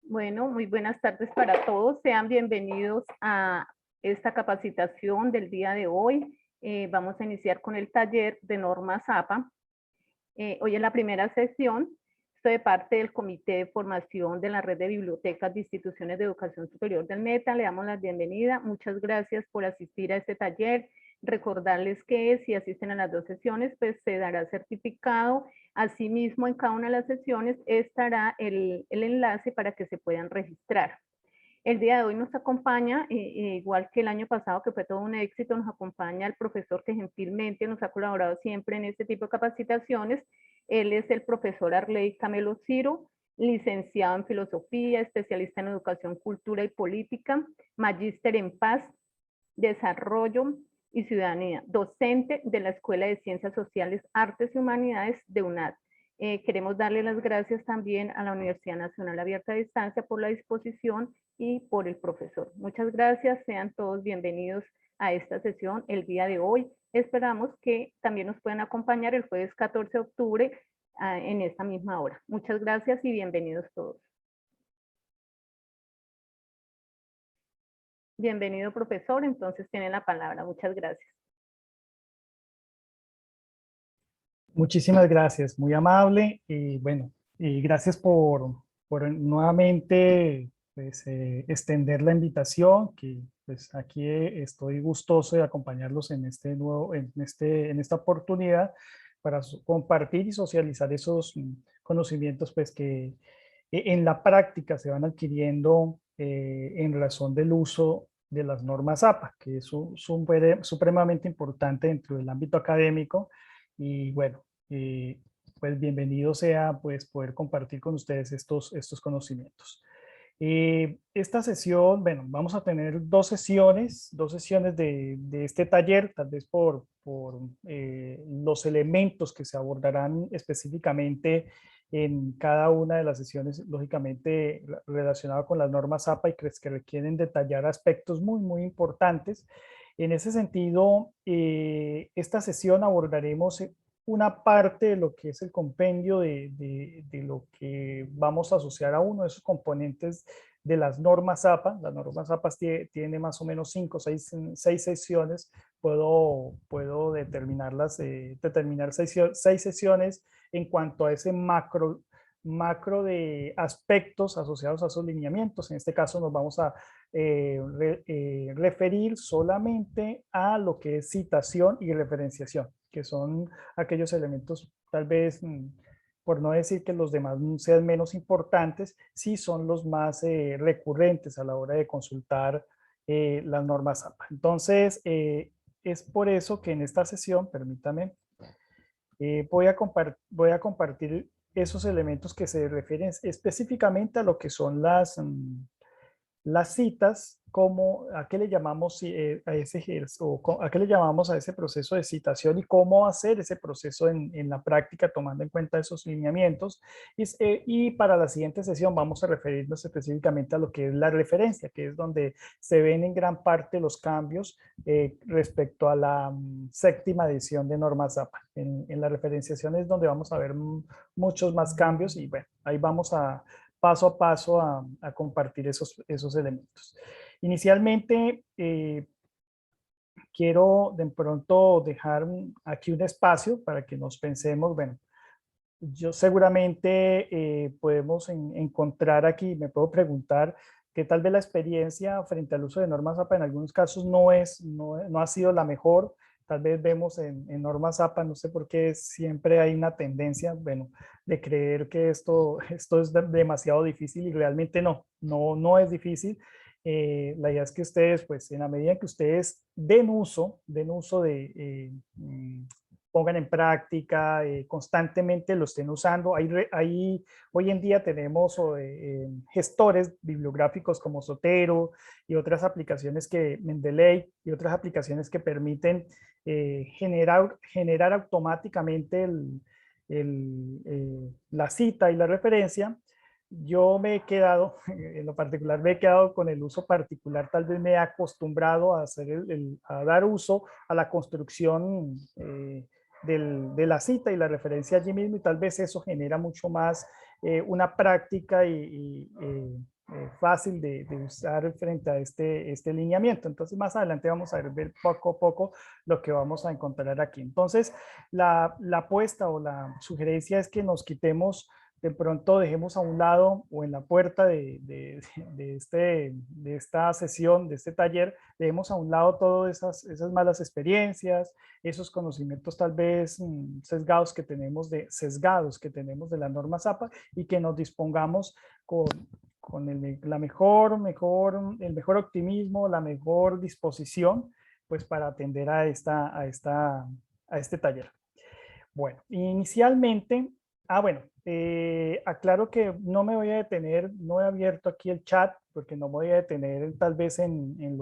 Bueno, muy buenas tardes para todos. Sean bienvenidos a esta capacitación del día de hoy. Vamos a iniciar con el taller de normas APA. Hoy en la primera sesión. Estoy de parte del Comité de Formación de la Red de Bibliotecas de Instituciones de Educación Superior del Meta. Le damos la bienvenida. Muchas gracias por asistir a este taller. Recordarles que si asisten a las dos sesiones, pues se dará certificado. Asimismo, en cada una de las sesiones estará el enlace para que se puedan registrar. El día de hoy nos acompaña, igual que el año pasado, que fue todo un éxito, nos acompaña el profesor que gentilmente nos ha colaborado siempre en este tipo de capacitaciones. Él es el profesor Arley Camelo Ciro, licenciado en filosofía, especialista en educación, cultura y política, magíster en paz, desarrollo y ciudadanía, docente de la Escuela de Ciencias Sociales, Artes y Humanidades de UNAD. Queremos darle las gracias también a la Universidad Nacional Abierta a Distancia por la disposición y por el profesor. Muchas gracias, sean todos bienvenidos a esta sesión el día de hoy. Esperamos que también nos puedan acompañar el jueves 14 de octubre en esta misma hora. Muchas gracias y bienvenidos todos. Bienvenido, profesor. Entonces tiene la palabra. Muchas gracias. Muchísimas gracias, muy amable y bueno, y gracias por nuevamente pues, extender la invitación, que pues aquí estoy gustoso de acompañarlos en en esta oportunidad para compartir y socializar esos conocimientos pues que en la práctica se van adquiriendo en razón del uso de las normas APA, que es supremamente importante dentro del ámbito académico. Y bueno, pues bienvenido sea pues poder compartir con ustedes estos conocimientos. Esta sesión, bueno, vamos a tener dos sesiones de este taller, tal vez por los elementos que se abordarán específicamente en cada una de las sesiones, lógicamente relacionado con las normas APA y que requieren detallar aspectos muy importantes. En ese sentido, esta sesión abordaremos una parte de lo que es el compendio de lo que vamos a asociar a uno de esos componentes de las normas APA. Las normas APA tiene más o menos 5 o 6 sesiones. Puedo determinarlas, determinar 6 sesiones en cuanto a ese macro de aspectos asociados a esos lineamientos. En este caso nos vamos a referir solamente a lo que es citación y referenciación, que son aquellos elementos tal vez, por no decir que los demás sean menos importantes, sí son los más recurrentes a la hora de consultar las normas APA. Entonces, es por eso que en esta sesión, permítame, voy a compartir esos elementos que se refieren específicamente a lo que son las citas, como a qué le llamamos a ese a qué le llamamos a ese proceso de citación y cómo hacer ese proceso en la práctica tomando en cuenta esos lineamientos. Y para la siguiente sesión vamos a referirnos específicamente a lo que es la referencia, que es donde se ven en gran parte los cambios respecto a la séptima edición de normas APA. En la referenciación es donde vamos a ver muchos más cambios y bueno, ahí vamos a paso a paso a compartir esos elementos. Inicialmente, quiero de pronto dejar aquí un espacio para que nos pensemos, bueno, yo seguramente podemos encontrar aquí, me puedo preguntar que tal vez la experiencia frente al uso de normas APA en algunos casos no ha sido la mejor. Tal vez vemos en normas APA, no sé por qué siempre hay una tendencia, bueno, de creer que esto es demasiado difícil y realmente no es difícil. La idea es que ustedes, pues en la medida que ustedes den uso de pongan en práctica, constantemente lo estén usando. Hoy en día tenemos gestores bibliográficos como Zotero y otras aplicaciones que Mendeley y otras aplicaciones que permiten generar automáticamente la cita y la referencia. Yo me he quedado, en lo particular, me he quedado con el uso particular, tal vez me he acostumbrado a, a dar uso a la construcción de la cita y la referencia allí mismo, y tal vez eso genera mucho más una práctica fácil de usar frente a este lineamiento. Entonces, más adelante vamos a ver poco a poco lo que vamos a encontrar aquí. Entonces, la apuesta o la sugerencia es que nos quitemos, de pronto dejemos a un lado o en la puerta de esta sesión, de este taller, dejemos a un lado todas esas malas experiencias, esos conocimientos tal vez sesgados que tenemos de la norma ZAPA, y que nos dispongamos con el mejor optimismo, la mejor disposición, pues para atender a este taller. Bueno, inicialmente, bueno, aclaro que no me voy a detener, no he abierto aquí el chat, porque no me voy a detener tal vez en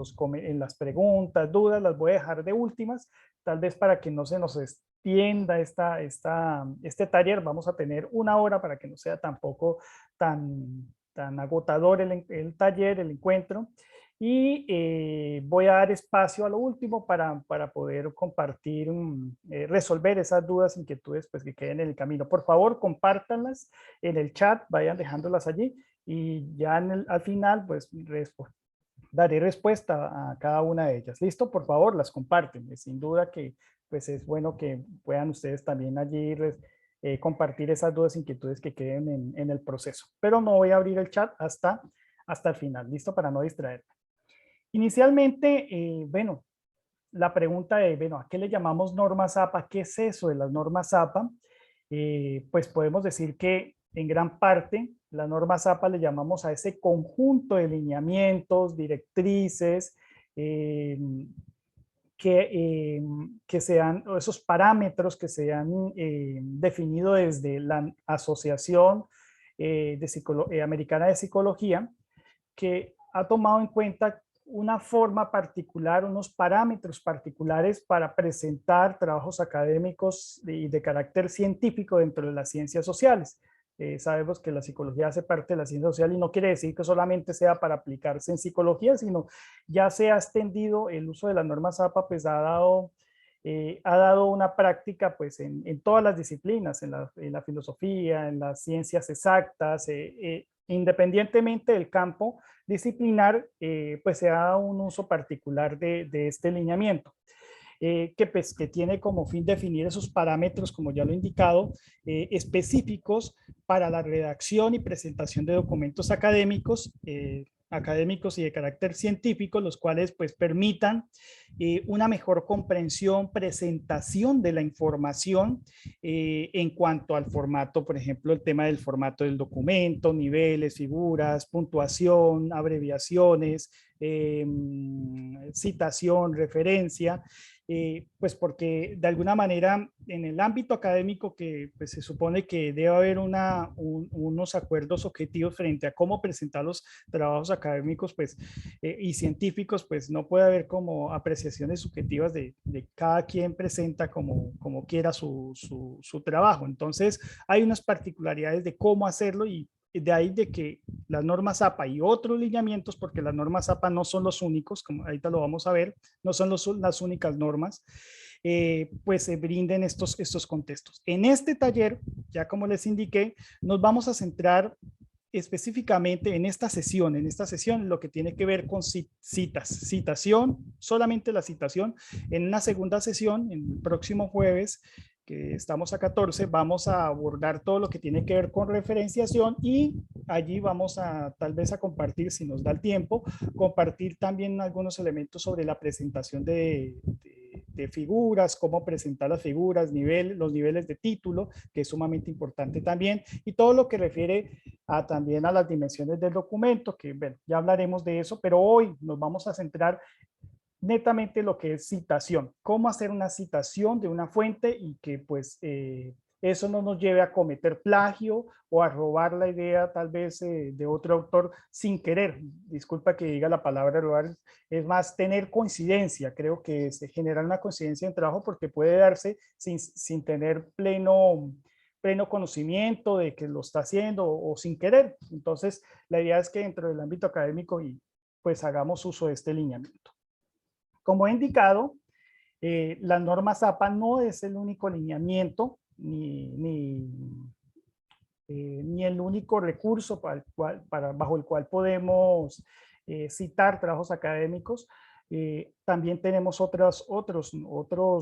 las preguntas, dudas, las voy a dejar de últimas, tal vez para que no se nos extienda este taller. Vamos a tener una hora para que no sea tampoco tan agotador el taller, el encuentro. Y voy a dar espacio a lo último para poder compartir, resolver esas dudas, inquietudes pues, que queden en el camino. Por favor, compártanlas en el chat, vayan dejándolas allí, y ya al final pues daré respuesta a cada una de ellas. ¿Listo? Por favor, las comparten. Sin duda que pues es bueno que puedan ustedes también allí compartir esas dudas, inquietudes que queden en el proceso. Pero no voy a abrir el chat hasta el final. ¿Listo? Para no distraerme. Inicialmente, bueno, la pregunta de, bueno, ¿a qué le llamamos norma ZAPA? ¿Qué es eso de las normas ZAPA? Pues podemos decir que en gran parte la norma ZAPA le llamamos a ese conjunto de lineamientos, directrices, que sean, esos parámetros que se han definido desde la Asociación Americana de Psicología, que ha tomado en cuenta una forma particular, unos parámetros particulares para presentar trabajos académicos y de carácter científico dentro de las ciencias sociales. Sabemos que la psicología hace parte de la ciencia social y no quiere decir que solamente sea para aplicarse en psicología, sino ya se ha extendido el uso de las normas APA, pues ha dado una práctica pues en todas las disciplinas, en la filosofía, en las ciencias exactas, independientemente del campo disciplinar, pues se ha dado un uso particular de este lineamiento. Que tiene como fin definir esos parámetros, como ya lo he indicado, específicos para la redacción y presentación de documentos académicos y de carácter científico, los cuales pues permitan una mejor comprensión, presentación de la información en cuanto al formato, por ejemplo, el tema del formato del documento, niveles, figuras, puntuación, abreviaciones, citación, referencia, pues porque de alguna manera en el ámbito académico que pues, se supone que debe haber unos acuerdos objetivos frente a cómo presentar los trabajos académicos pues, y científicos, pues no puede haber como apreciaciones subjetivas de cada quien presenta como quiera su trabajo. Entonces hay unas particularidades de cómo hacerlo, y de ahí de que las normas APA y otros lineamientos, porque las normas APA no son los únicos, como ahorita lo vamos a ver, no son las únicas normas, pues se brinden estos contextos. En este taller, ya como les indiqué, nos vamos a centrar específicamente en esta sesión, lo que tiene que ver con citación, solamente la citación. En una segunda sesión, el próximo jueves, que estamos a 14, vamos a abordar todo lo que tiene que ver con referenciación, y allí vamos a tal vez a compartir, si nos da el tiempo, compartir también algunos elementos sobre la presentación de figuras, cómo presentar las figuras, los niveles de título, que es sumamente importante también, y todo lo que refiere también a las dimensiones del documento, que bueno, ya hablaremos de eso, pero hoy nos vamos a centrar netamente lo que es citación, cómo hacer una citación de una fuente y que pues eso no nos lleve a cometer plagio o a robar la idea tal vez de otro autor sin querer. Disculpa que diga la palabra robar, es más tener coincidencia. Creo que es generar una coincidencia en trabajo, porque puede darse sin tener pleno conocimiento de que lo está haciendo o sin querer. Entonces la idea es que dentro del ámbito académico y pues hagamos uso de este lineamiento. Como he indicado, la norma ZAPA no es el único lineamiento ni el único recurso bajo el cual podemos citar trabajos académicos. También tenemos otros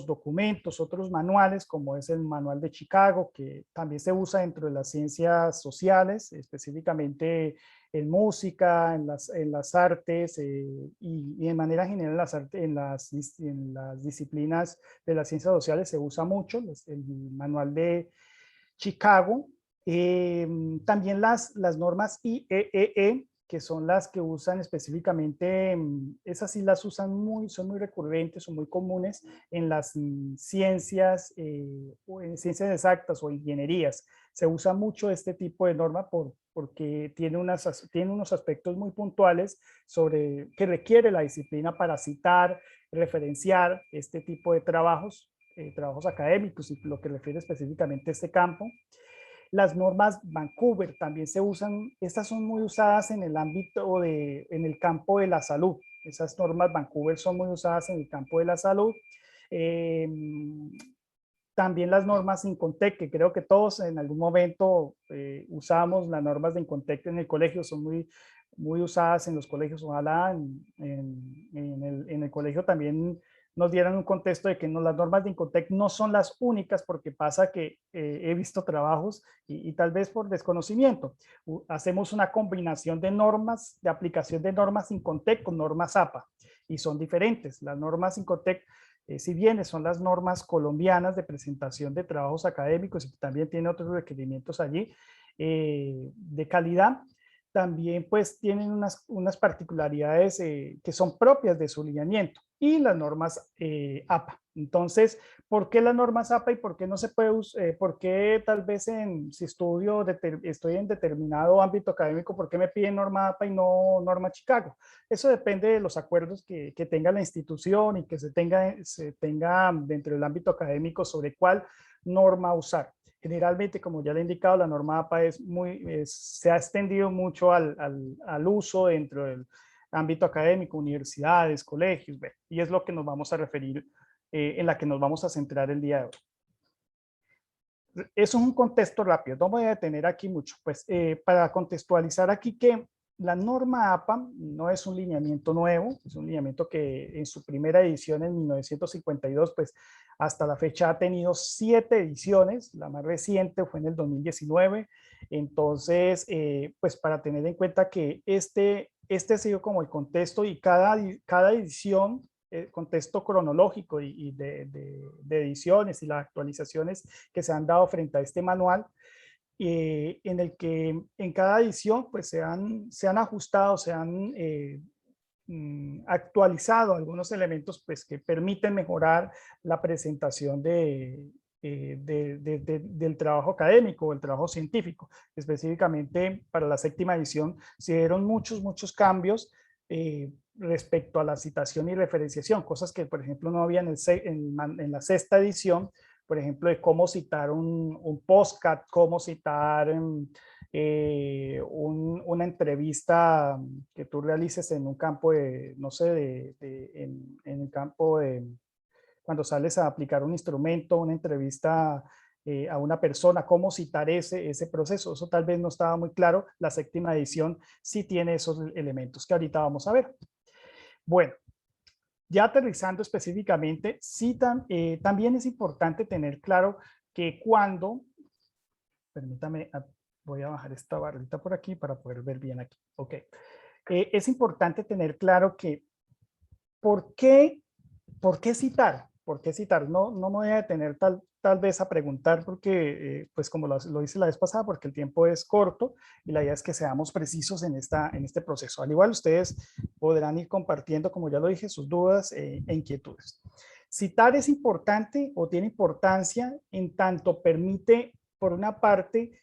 documentos, otros manuales, como es el Manual de Chicago, que también se usa dentro de las ciencias sociales, específicamente en música, en las artes y de manera general en las disciplinas de las ciencias sociales se usa mucho el Manual de Chicago. También las normas IEEE, que son las que usan específicamente, esas sí las usan son muy recurrentes, son muy comunes en las ciencias, o en ciencias exactas o ingenierías. Se usa mucho este tipo de norma porque tiene unos aspectos muy puntuales que requiere la disciplina para citar, referenciar este tipo de trabajos académicos y lo que refiere específicamente a este campo. Las normas Vancouver también se usan, estas son muy usadas en el en el campo de la salud. Esas normas Vancouver son muy usadas en el campo de la salud. Eh, También las normas Incontec, que creo que todos en algún momento usamos las normas de Incontec en el colegio, son muy usadas en los colegios. Ojalá en el colegio también nos dieran un contexto de que las normas de Incontec no son las únicas, porque pasa que he visto trabajos y tal vez por desconocimiento, hacemos una combinación de normas, de aplicación de normas Incontec con normas APA, y son diferentes. Las normas Incontec, si bien son las normas colombianas de presentación de trabajos académicos y también tiene otros requerimientos allí de calidad, también pues tienen unas particularidades que son propias de su lineamiento, y las normas APA. Entonces, ¿por qué las normas APA y por qué no se puede por qué tal vez si estoy en determinado ámbito académico, por qué me piden norma APA y no norma Chicago? Eso depende de los acuerdos que tenga la institución y que se tenga dentro del ámbito académico sobre cuál norma usar. Generalmente, como ya le he indicado, la norma APA se ha extendido mucho al uso dentro del ámbito académico, universidades, colegios, y es lo que nos vamos a referir, en la que nos vamos a centrar el día de hoy. Eso es un contexto rápido, no voy a detener aquí mucho, pues para contextualizar aquí que la norma APA no es un lineamiento nuevo, es un lineamiento que en su primera edición en 1952, pues hasta la fecha ha tenido 7 ediciones, la más reciente fue en el 2019, entonces pues para tener en cuenta que este ha sido como el contexto, y cada edición, contexto cronológico y de ediciones y las actualizaciones que se han dado frente a este manual, en el que en cada edición pues se han ajustado, se han actualizado algunos elementos pues que permiten mejorar la presentación del trabajo académico o el trabajo científico. Específicamente para la 7ª edición se dieron muchos cambios respecto a la citación y referenciación, cosas que por ejemplo no había en la 6ª edición, por ejemplo, de cómo citar un podcast, cómo citar una entrevista que tú realices en un campo no sé, en el campo de cuando sales a aplicar un instrumento, una entrevista a una persona, cómo citar ese proceso. Eso tal vez no estaba muy claro. La 7ª edición sí tiene esos elementos que ahorita vamos a ver. Bueno, ya aterrizando específicamente, también es importante tener claro que permítame, voy a bajar esta barrita por aquí para poder ver bien aquí. Ok. Es importante tener claro que ¿por qué citar? ¿Por qué citar? No me voy a detener tal vez a preguntar porque, pues como lo hice la vez pasada, porque el tiempo es corto y la idea es que seamos precisos en este proceso. Al igual ustedes podrán ir compartiendo, como ya lo dije, sus dudas e inquietudes. Citar es importante o tiene importancia en tanto permite, por una parte,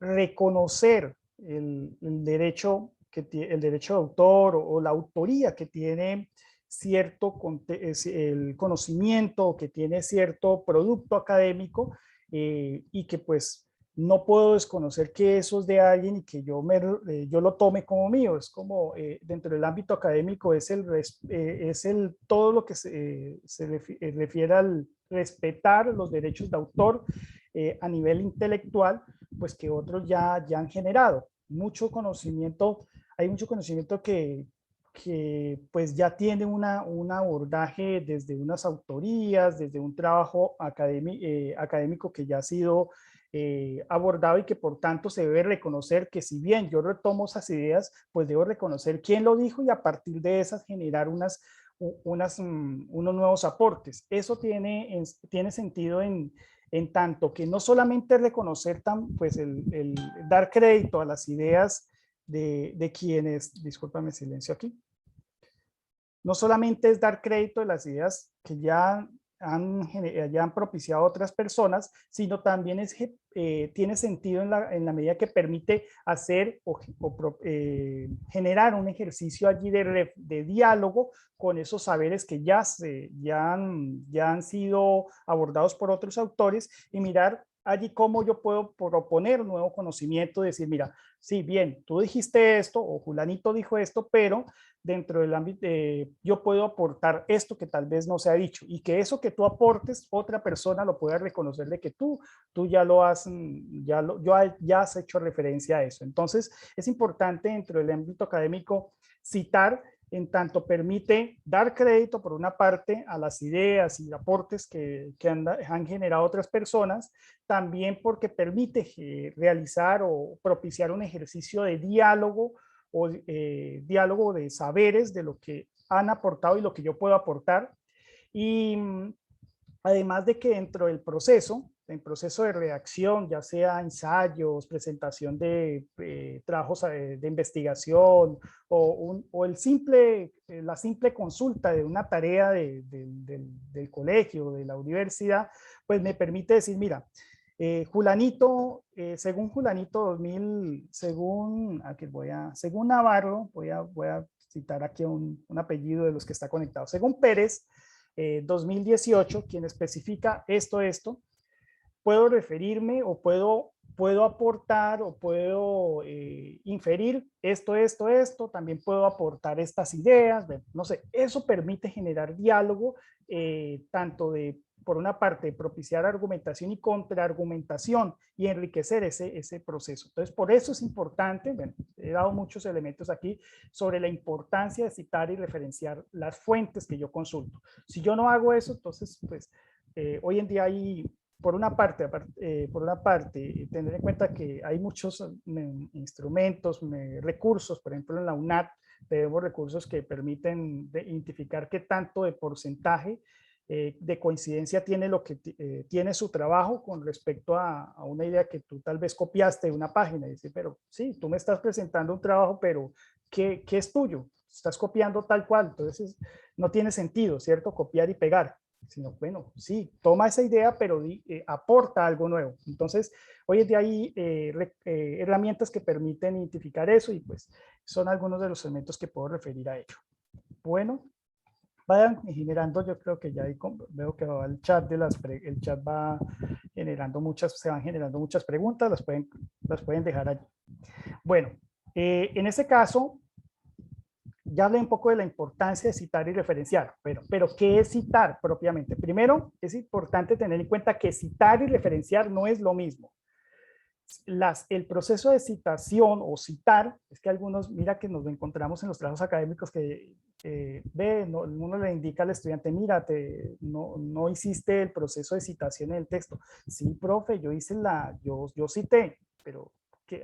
reconocer el derecho de autor o la autoría que tiene el conocimiento, que tiene cierto producto académico y que pues no puedo desconocer que eso es de alguien y que yo lo tome como mío. Es como dentro del ámbito académico es todo lo que refiere al respetar los derechos de autor a nivel intelectual, pues que otros ya han generado. Hay mucho conocimiento que pues ya tiene un abordaje desde unas autorías, desde un trabajo académico que ya ha sido abordado y que por tanto se debe reconocer que si bien yo retomo esas ideas, pues debo reconocer quién lo dijo y a partir de esas generar unos nuevos aportes. Eso tiene sentido en tanto que no solamente reconocer pues el dar crédito a las ideas de quienes, discúlpame silencio aquí, no solamente es dar crédito de las ideas que ya han propiciado otras personas, sino también tiene sentido en la medida que permite hacer generar un ejercicio allí de diálogo con esos saberes que ya han sido abordados por otros autores y mirar allí cómo yo puedo proponer nuevo conocimiento, decir, mira, sí, bien, tú dijiste esto o Julanito dijo esto, pero dentro del ámbito, yo puedo aportar esto que tal vez no se ha dicho y que eso que tú aportes, otra persona lo pueda reconocer de que tú ya lo has, ya has hecho referencia a eso. Entonces, es importante dentro del ámbito académico citar en tanto permite dar crédito por una parte a las ideas y aportes que han generado otras personas, también porque permite realizar o propiciar un ejercicio de diálogo o diálogo de saberes de lo que han aportado y lo que yo puedo aportar. Y además de que dentro del proceso, en proceso de redacción, ya sea ensayos, presentación de trabajos de investigación o la simple consulta de una tarea del colegio, de la universidad, pues me permite decir, mira, Julanito, según Julanito 2000, según Navarro, voy a citar aquí un apellido de los que está conectado, según Pérez, 2018, quien especifica esto, puedo referirme o puedo aportar o puedo inferir esto, también puedo aportar estas ideas, bueno, no sé, eso permite generar diálogo, tanto por una parte, propiciar argumentación y contraargumentación y enriquecer ese proceso. Entonces, por eso es importante, bueno, he dado muchos elementos aquí sobre la importancia de citar y referenciar las fuentes que yo consulto. Si yo no hago eso, entonces, pues, hoy en día hay por una parte, tener en cuenta que hay muchos instrumentos, recursos, por ejemplo en la UNAT tenemos recursos que permiten identificar qué tanto de porcentaje de coincidencia tiene tiene su trabajo con respecto a una idea que tú tal vez copiaste de una página. Y dice, pero sí, tú me estás presentando un trabajo, pero ¿qué es tuyo? Estás copiando tal cual, entonces no tiene sentido, ¿cierto? Copiar y pegar. Sino, bueno, sí, toma esa idea, pero aporta algo nuevo. Entonces, hoy en día hay herramientas que permiten identificar eso y pues son algunos de los elementos que puedo referir a ello. Bueno, vayan generando, yo creo que ya ahí veo que va el chat el chat va generando se van generando muchas preguntas, las pueden dejar allí. Bueno, en ese caso, ya hablé un poco de la importancia de citar y referenciar, pero ¿qué es citar propiamente? Primero, es importante tener en cuenta que citar y referenciar no es lo mismo. El proceso de citación o citar, es que algunos, mira que nos encontramos en los trabajos académicos que uno le indica al estudiante, mira, no hiciste el proceso de citación en el texto. Sí, profe, yo cité, pero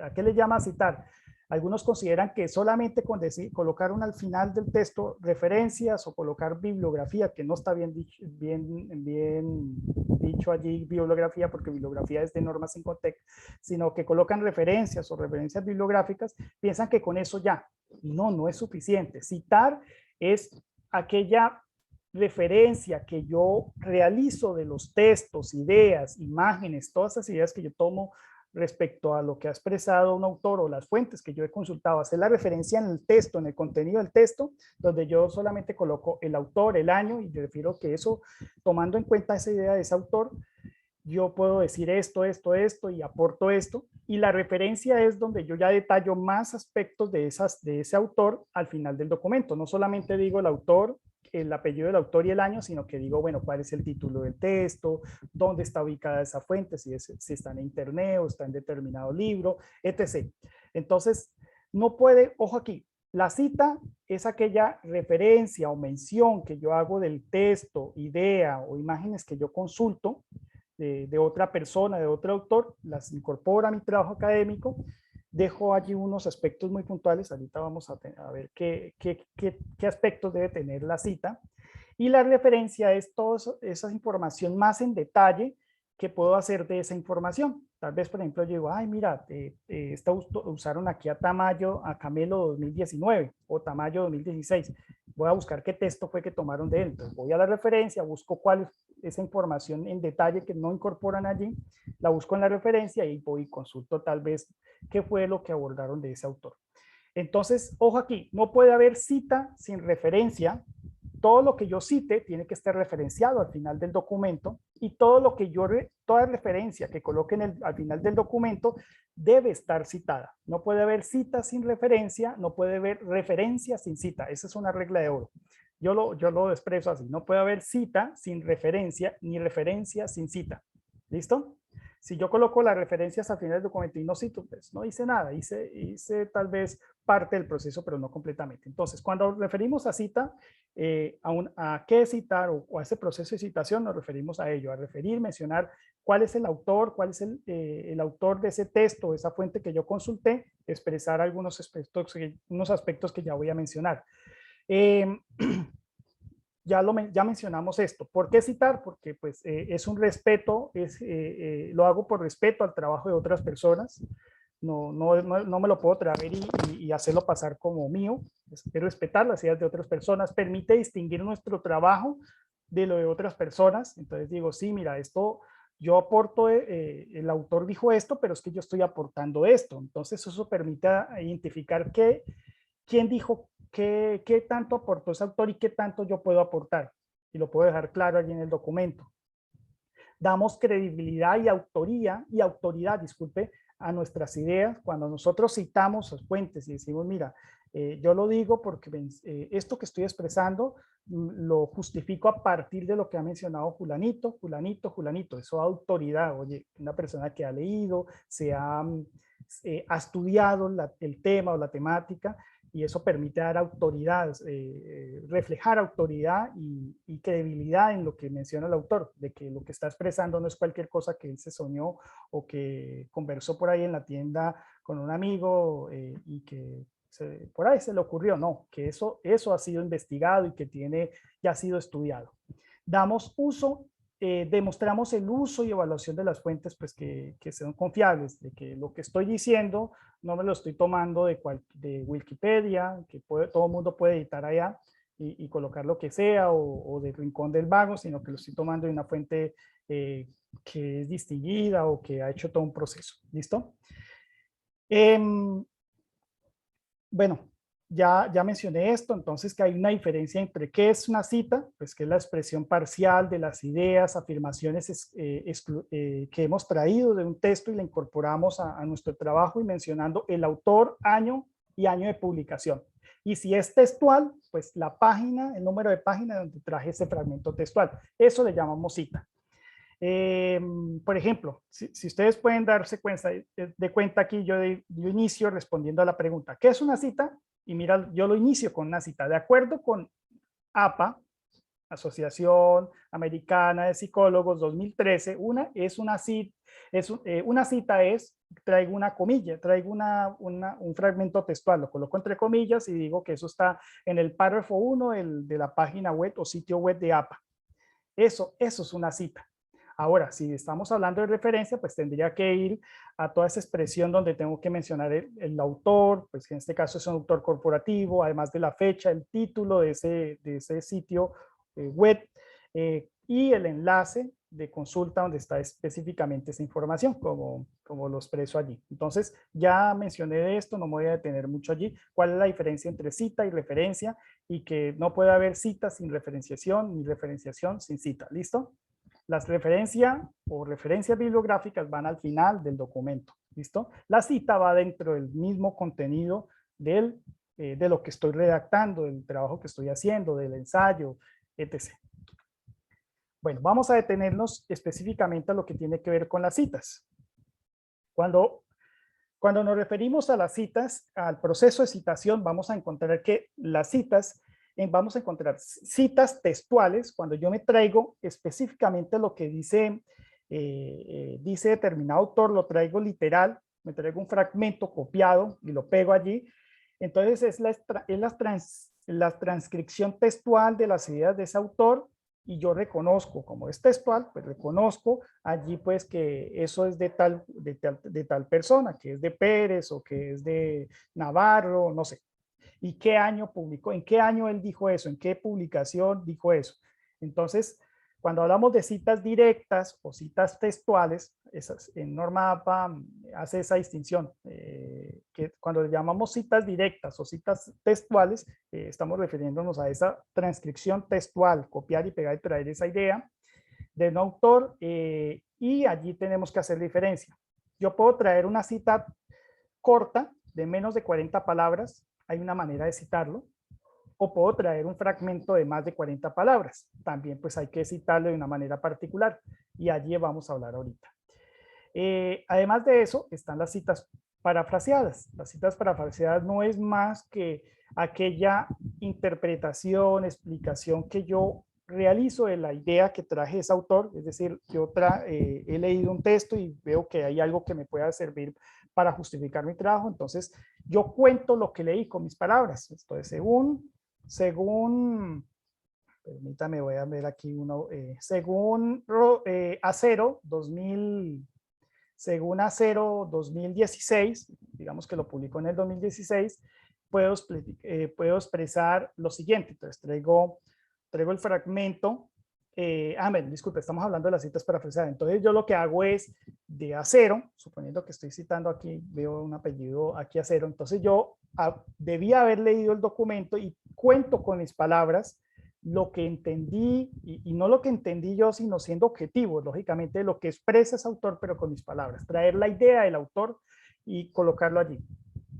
¿a qué le llama citar? Algunos consideran que solamente con colocar al final del texto referencias o colocar bibliografía, que no está bien dicho allí bibliografía, porque bibliografía es de normas sin contexto, sino que colocan referencias o referencias bibliográficas, piensan que con eso ya. No es suficiente. Citar es aquella referencia que yo realizo de los textos, ideas, imágenes, todas esas ideas que yo tomo respecto a lo que ha expresado un autor o las fuentes que yo he consultado, hacer la referencia en el texto, en el contenido del texto, donde yo solamente coloco el autor, el año, y yo refiero que eso, tomando en cuenta esa idea de ese autor, yo puedo decir esto, esto, esto y aporto esto. Y la referencia es donde yo ya detallo más aspectos de ese autor al final del documento. No solamente digo el autor, el apellido del autor y el año, sino que digo, bueno, cuál es el título del texto, dónde está ubicada esa fuente, si está en internet o está en determinado libro, etc. Entonces, no puede, ojo aquí, la cita es aquella referencia o mención que yo hago del texto, idea o imágenes que yo consulto de otra persona, de otro autor, las incorporo a mi trabajo académico, dejo allí unos aspectos muy puntuales, ahorita vamos a ver qué aspectos debe tener la cita, y la referencia es toda esa información más en detalle que puedo hacer de esa información. Tal vez, por ejemplo, yo digo, ay, mira, usaron aquí a Tamayo, a Camelo 2019 o Tamayo 2016. Voy a buscar qué texto fue que tomaron de él. Entonces voy a la referencia, busco cuál es esa información en detalle que no incorporan allí, la busco en la referencia y voy y consulto tal vez qué fue lo que abordaron de ese autor. Entonces, ojo aquí, no puede haber cita sin referencia. Todo lo que yo cite tiene que estar referenciado al final del documento y todo lo que toda referencia que coloque al final del documento debe estar citada. No puede haber cita sin referencia, no puede haber referencia sin cita. Esa es una regla de oro. Yo lo expreso así. No puede haber cita sin referencia ni referencia sin cita. ¿Listo? Si yo coloco las referencias al final del documento y no cito, pues no hice nada, hice tal vez parte del proceso, pero no completamente. Entonces, cuando referimos a cita, a qué citar o a ese proceso de citación, nos referimos a ello, a referir, mencionar cuál es el autor, cuál es el autor de ese texto, esa fuente que yo consulté, expresar algunos aspectos que ya voy a mencionar. Ya mencionamos esto. ¿Por qué citar? Porque pues, es un respeto, lo hago por respeto al trabajo de otras personas. No me lo puedo traer y hacerlo pasar como mío. Es respetar las ideas de otras personas, permite distinguir nuestro trabajo de lo de otras personas. Entonces digo, sí, mira, esto yo aporto, el autor dijo esto, pero es que yo estoy aportando esto. Entonces eso permite identificar quién dijo qué tanto aportó ese autor y qué tanto yo puedo aportar. Y lo puedo dejar claro allí en el documento. Damos credibilidad y autoridad, disculpe, a nuestras ideas cuando nosotros citamos las fuentes y decimos, mira, yo lo digo porque esto que estoy expresando lo justifico a partir de lo que ha mencionado fulanito, fulanito, fulanito. Eso da autoridad. Oye, una persona que ha leído, ha estudiado el tema o la temática, y eso permite dar autoridad, reflejar autoridad y credibilidad en lo que menciona el autor, de que lo que está expresando no es cualquier cosa que él se soñó o que conversó por ahí en la tienda con un amigo y que por ahí se le ocurrió. No, que eso ha sido investigado y que ya ha sido estudiado. Damos uso, demostramos el uso y evaluación de las fuentes pues que sean confiables, de que lo que estoy diciendo no me lo estoy tomando de Wikipedia, que todo el mundo puede editar allá y colocar lo que sea, o del Rincón del Vago, sino que lo estoy tomando de una fuente que es distinguida o que ha hecho todo un proceso. ¿Listo? Bueno, ya mencioné esto, entonces que hay una diferencia entre qué es una cita, pues que es la expresión parcial de las ideas, afirmaciones que hemos traído de un texto y la incorporamos a nuestro trabajo y mencionando el autor, año y año de publicación. Y si es textual, pues la página, el número de página donde traje ese fragmento textual. Eso le llamamos cita. Por ejemplo, si ustedes pueden darse cuenta aquí, yo inicio respondiendo a la pregunta, ¿qué es una cita? Y mira, yo lo inicio con una cita. De acuerdo con APA, Asociación Americana de Psicólogos 2013, una cita traigo una comilla, traigo un fragmento textual, lo coloco entre comillas y digo que eso está en el párrafo 1 de la página web o sitio web de APA. Eso es una cita. Ahora, si estamos hablando de referencia, pues tendría que ir a toda esa expresión donde tengo que mencionar el autor, pues en este caso es un autor corporativo, además de la fecha, el título de ese sitio web y el enlace de consulta donde está específicamente esa información, como lo expreso allí. Entonces, ya mencioné de esto, no me voy a detener mucho allí. ¿Cuál es la diferencia entre cita y referencia? Y que no puede haber cita sin referenciación, ni referenciación sin cita. ¿Listo? Las referencias o referencias bibliográficas van al final del documento, ¿listo? La cita va dentro del mismo contenido de lo que estoy redactando, del trabajo que estoy haciendo, del ensayo, etc. Bueno, vamos a detenernos específicamente a lo que tiene que ver con las citas. Cuando nos referimos a las citas, al proceso de citación, vamos a encontrar que las citas, vamos a encontrar citas textuales, cuando yo me traigo específicamente lo que dice, dice determinado autor, lo traigo literal, me traigo un fragmento copiado y lo pego allí. Entonces es la transcripción textual de las ideas de ese autor, y yo reconozco, como es textual, pues reconozco allí pues que eso es de tal persona, que es de Pérez o que es de Navarro, no sé. ¿Y qué año publicó? ¿En qué año él dijo eso? ¿En qué publicación dijo eso? Entonces, cuando hablamos de citas directas o citas textuales, en Norma APA hace esa distinción, que cuando le llamamos citas directas o citas textuales, estamos refiriéndonos a esa transcripción textual, copiar y pegar y traer esa idea de un autor, y allí tenemos que hacer diferencia. Yo puedo traer una cita corta de menos de 40 palabras, hay una manera de citarlo, o puedo traer un fragmento de más de 40 palabras. También pues hay que citarlo de una manera particular, y allí vamos a hablar ahorita. Además de eso, están las citas parafraseadas. Las citas parafraseadas no es más que aquella interpretación, explicación que yo realizo de la idea que traje ese autor. Es decir, yo he leído un texto y veo que hay algo que me pueda servir para justificar mi trabajo. Entonces, yo cuento lo que leí con mis palabras. Entonces, según permítame, voy a ver aquí uno, según Acero 2016, digamos que lo publicó en el 2016, puedo expresar lo siguiente. Entonces traigo el fragmento, disculpe, estamos hablando de las citas parafraseadas. Entonces yo lo que hago es de Acero, suponiendo que estoy citando aquí, veo un apellido aquí Acero, entonces yo debía haber leído el documento y cuento con mis palabras lo que entendí, y no lo que entendí yo, sino siendo objetivo, lógicamente, lo que expresa ese autor, pero con mis palabras, traer la idea del autor y colocarlo allí.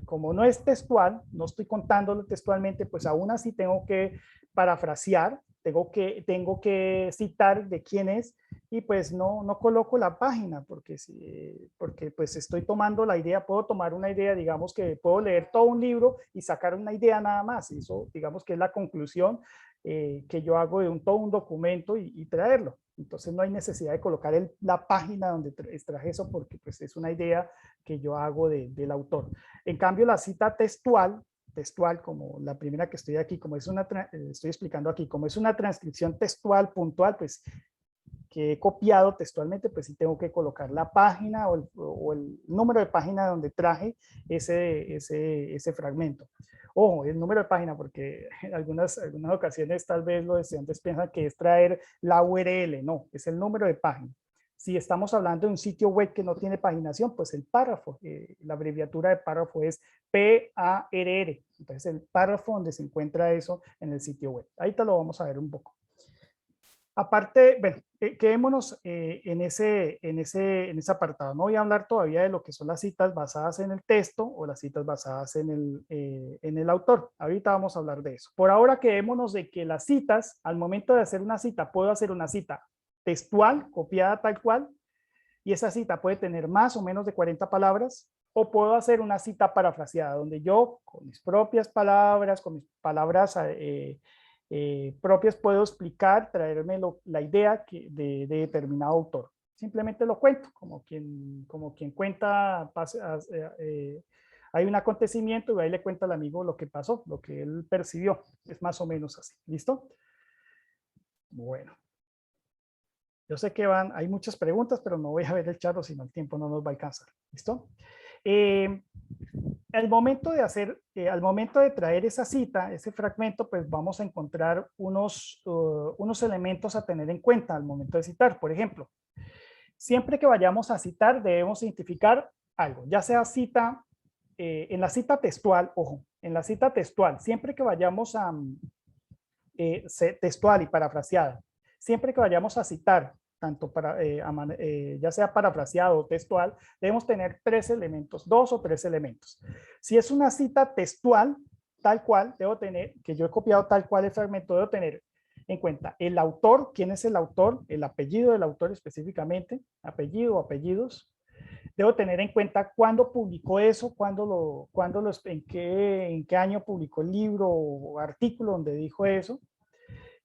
Como no es textual, no estoy contándolo textualmente, pues aún así tengo que parafrasear, tengo que citar de quién es, y pues no coloco la página, porque pues estoy tomando la idea. Puedo tomar una idea, digamos que puedo leer todo un libro y sacar una idea nada más, y eso digamos que es la conclusión que yo hago de todo un documento y traerlo. Entonces no hay necesidad de colocar la página donde extraje eso, porque pues es una idea que yo hago del autor. En cambio, la cita textual, como la primera que estoy aquí, como es estoy explicando aquí, como es una transcripción textual puntual, pues que he copiado textualmente, pues sí tengo que colocar la página o el número de página donde traje ese fragmento. Ojo, el número de página, porque en algunas ocasiones tal vez los estudiantes piensan que es traer la URL. No, es el número de página. Si estamos hablando de un sitio web que no tiene paginación, pues el párrafo, la abreviatura de párrafo es PARR. Entonces el párrafo donde se encuentra eso en el sitio web. Ahorita lo vamos a ver un poco. Aparte, bueno, quedémonos en ese apartado. No voy a hablar todavía de lo que son las citas basadas en el texto o las citas basadas en el autor. Ahorita vamos a hablar de eso. Por ahora quedémonos de que las citas, al momento de hacer una cita, puedo hacer una cita textual, copiada tal cual, y esa cita puede tener más o menos de 40 palabras, o puedo hacer una cita parafraseada, donde yo con mis propias palabras, propias puedo explicar, traerme la idea de determinado autor. Simplemente lo cuento, como quien cuenta, hay un acontecimiento y ahí le cuenta al amigo lo que pasó, lo que él percibió. Es más o menos así. ¿Listo? Bueno. Yo sé que hay muchas preguntas, pero no voy a ver el chat, si no el tiempo no nos va a alcanzar. ¿Listo? Al momento de traer esa cita, ese fragmento, pues vamos a encontrar unos elementos a tener en cuenta al momento de citar. Por ejemplo, siempre que vayamos a citar debemos identificar algo, ya sea cita, en la cita textual, ojo, en la cita textual, siempre que vayamos a textual y parafraseada, siempre que vayamos a citar tanto para, ya sea parafraseado o textual, debemos tener 3 elementos, 2 o 3 elementos. Si es una cita textual, tal cual, debo tener, que yo he copiado tal cual el fragmento, debo tener en cuenta el autor, quién es el autor, el apellido del autor específicamente, apellido o apellidos. Debo tener en cuenta cuándo publicó eso, en qué año publicó el libro o artículo donde dijo eso.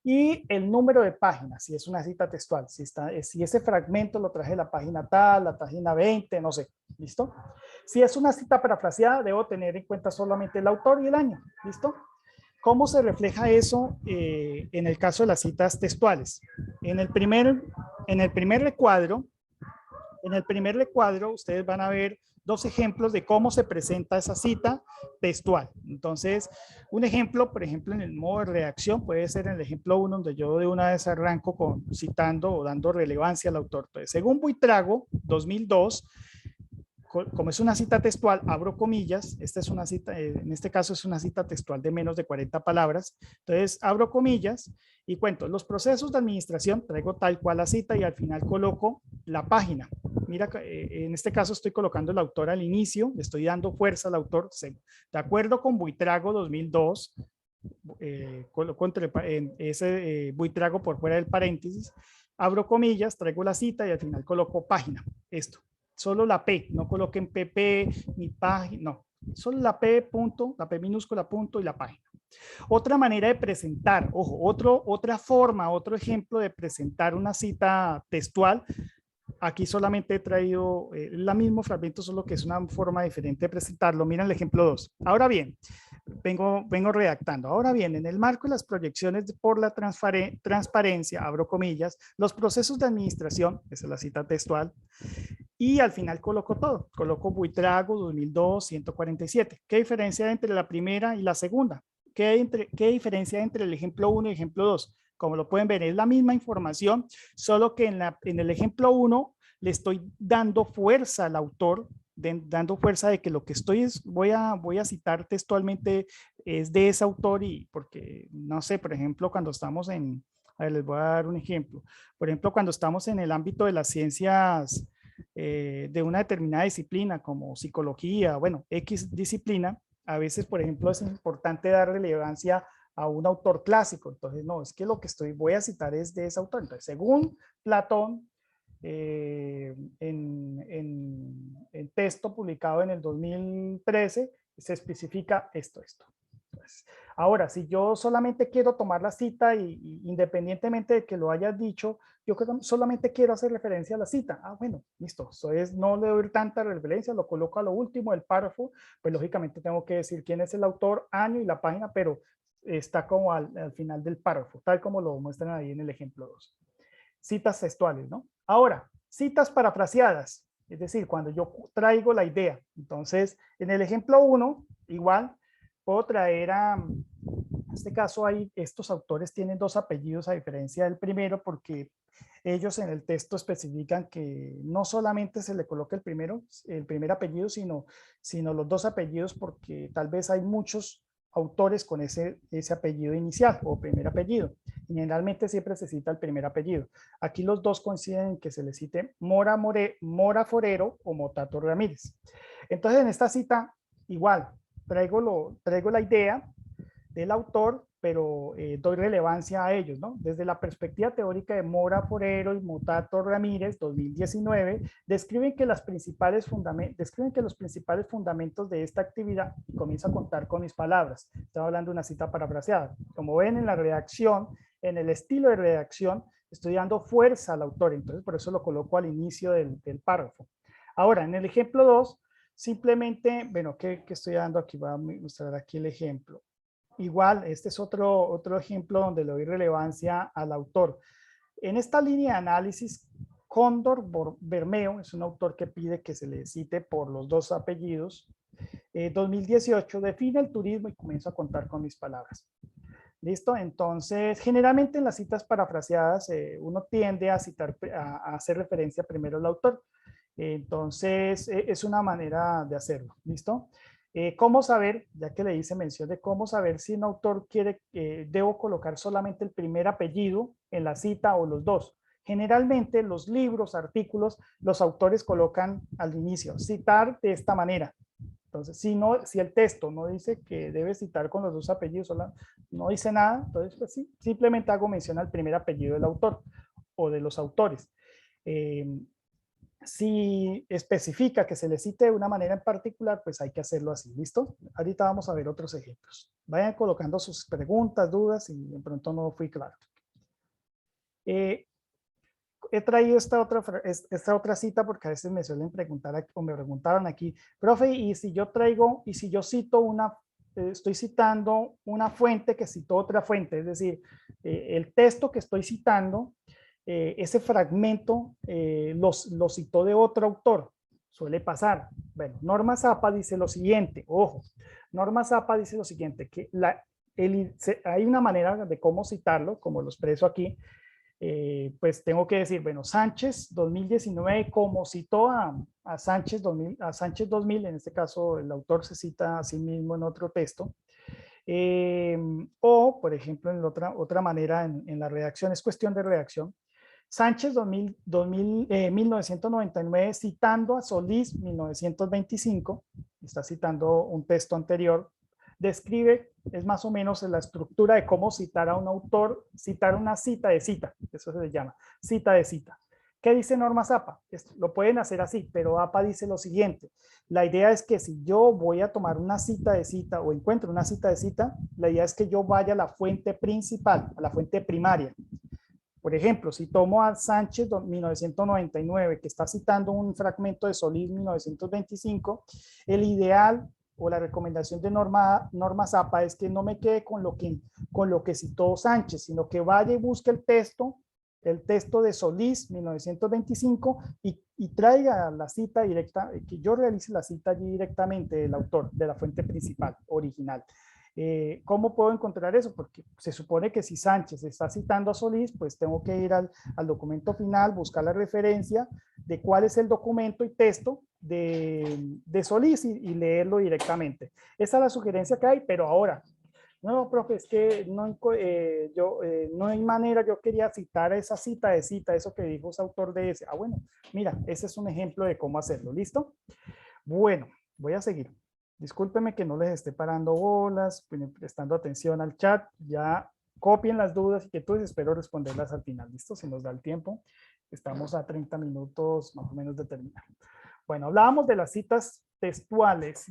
Y el número de páginas, si es una cita textual, si ese fragmento lo traje de la página tal, la página 20, no sé, ¿listo? Si es una cita parafraseada, debo tener en cuenta solamente el autor y el año, ¿listo? ¿Cómo se refleja eso en el caso de las citas textuales? En el primer recuadro, ustedes van a ver 2 ejemplos de cómo se presenta esa cita textual. Entonces, un ejemplo, por ejemplo, en el modo de redacción puede ser en el ejemplo 1, donde yo de una vez arranco citando o dando relevancia al autor. Entonces, según Buitrago, 2002, como es una cita textual, abro comillas, esta es una cita, en este caso es una cita textual de menos de 40 palabras, entonces abro comillas y cuento los procesos de administración, traigo tal cual la cita y al final coloco la página. Mira, en este caso estoy colocando el autor al inicio, le estoy dando fuerza al autor, de acuerdo con Buitrago 2002, coloco ese Buitrago por fuera del paréntesis, abro comillas, traigo la cita y al final coloco página, esto. Solo la P, no coloquen PP ni página, no, solo la P punto, la P minúscula punto y la página. Otra manera de presentar, ojo, otra forma, otro ejemplo de presentar una cita textual, aquí solamente he traído el mismo fragmento, solo que es una forma diferente de presentarlo. Miren el ejemplo 2. Ahora bien, vengo redactando. Ahora bien, en el marco de las proyecciones por la transparencia, abro comillas, los procesos de administración, esa es la cita textual, y al final coloco todo. Coloco Buitrago 2002, 147. ¿Qué diferencia hay entre la primera y la segunda? ¿Qué diferencia hay entre el ejemplo 1 y el ejemplo 2? Como lo pueden ver, es la misma información, solo que en el ejemplo 1 le estoy dando fuerza al autor, dando fuerza de que lo que voy a citar textualmente es de ese autor, y porque, no sé, por ejemplo, cuando estamos a ver, les voy a dar un ejemplo. Por ejemplo, cuando estamos en el ámbito de las ciencias de una determinada disciplina como psicología, bueno, X disciplina, a veces, por ejemplo, es importante dar relevancia a un autor clásico. Entonces, no, es que lo que voy a citar es de ese autor. Entonces, según Platón, en texto publicado en el 2013, se especifica esto. Entonces, ahora, si yo solamente quiero tomar la cita y independientemente de que lo hayas dicho, yo solamente quiero hacer referencia a la cita. Ah, bueno, listo. Entonces, no le doy tanta referencia, lo coloco a lo último, el párrafo, pues lógicamente tengo que decir quién es el autor, año y la página, pero está como al final del párrafo, tal como lo muestran ahí en el ejemplo 2. Citas textuales, ¿no? Ahora, citas parafraseadas, es decir, cuando yo traigo la idea. Entonces, en el ejemplo 1, igual, puedo traer en este caso, estos autores tienen 2 apellidos a diferencia del primero, porque ellos en el texto especifican que no solamente se le coloca el primer apellido, sino los 2 apellidos, porque tal vez hay muchos autores con ese apellido inicial o primer apellido. Generalmente siempre se cita el primer apellido. Aquí los 2 coinciden en que se le cite Mora Forero o Motato Ramírez. Entonces, en esta cita, igual, traigo la idea del autor, pero doy relevancia a ellos, ¿no? Desde la perspectiva teórica de Mora Forero y Motato Ramírez, 2019, describen que los principales fundamentos de esta actividad, y comienzo a contar con mis palabras. Estaba hablando de una cita parafraseada. Como ven en la redacción, en el estilo de redacción, estoy dando fuerza al autor, entonces por eso lo coloco al inicio del párrafo. Ahora, en el ejemplo 2, simplemente, bueno, ¿qué estoy dando aquí? Voy a mostrar aquí el ejemplo. Igual, este es otro ejemplo donde le doy relevancia al autor. En esta línea de análisis, Cóndor Bermeo es un autor que pide que se le cite por los 2 apellidos. 2018, define el turismo, y comienzo a contar con mis palabras. ¿Listo? Entonces, generalmente en las citas parafraseadas uno tiende a hacer referencia primero al autor. Entonces, es una manera de hacerlo. ¿Listo? ¿Cómo saber? Ya que le hice mención de cómo saber si un autor quiere, debo colocar solamente el primer apellido en la cita o los 2. Generalmente los libros, artículos, los autores colocan al inicio, citar de esta manera. Entonces, si el texto no dice que debe citar con los dos apellidos, no dice nada, entonces pues sí, simplemente hago mención al primer apellido del autor o de los autores. Si especifica que se le cite de una manera en particular, pues hay que hacerlo así, ¿listo? Ahorita vamos a ver otros ejemplos. Vayan colocando sus preguntas, dudas, y de pronto no fui claro. He traído esta otra cita porque a veces me suelen preguntar o me preguntaron aquí, profe, y si yo cito estoy citando una fuente que citó otra fuente, es decir, el texto que estoy citando, ese fragmento lo citó de otro autor, suele pasar. Bueno, Norma Zappa dice lo siguiente, ojo, Norma Zappa dice lo siguiente, que hay una manera de cómo citarlo, como lo expreso aquí. Pues tengo que decir, bueno, Sánchez 2019, como citó a Sánchez 2000, en este caso el autor se cita a sí mismo en otro texto, o por ejemplo en otra manera en la redacción, es cuestión de redacción. Sánchez 1999 citando a Solís 1925, está citando un texto anterior, describe, es más o menos la estructura de cómo citar a un autor, citar una cita de cita, eso se le llama, cita de cita. ¿Qué dice Norma Zappa? Lo pueden hacer así, pero APA dice lo siguiente, la idea es que si yo voy a tomar una cita de cita o encuentro una cita de cita, la idea es que yo vaya a la fuente principal, a la fuente primaria. Por ejemplo, si tomo a Sánchez 1999, que está citando un fragmento de Solís 1925, el ideal o la recomendación de Norma Zappa es que no me quede con lo que citó Sánchez, sino que vaya y busque el texto de Solís 1925 y traiga la cita directa, que yo realice la cita allí directamente del autor, de la fuente principal, original. ¿Cómo puedo encontrar eso? Porque se supone que si Sánchez está citando a Solís, pues tengo que ir al documento final, buscar la referencia de cuál es el documento y texto de Solís y leerlo directamente. Esa es la sugerencia que hay, pero ahora, no, profe, es que no hay manera, yo quería citar esa cita de cita, eso que dijo ese autor de ese. Bueno, mira, ese es un ejemplo de cómo hacerlo, ¿listo? Bueno, voy a seguir. Discúlpenme que no les esté parando bolas, prestando atención al chat, ya copien las dudas y que entonces espero responderlas al final, ¿listo? Si nos da el tiempo, estamos a 30 minutos más o menos de terminar. Bueno, hablábamos de las citas textuales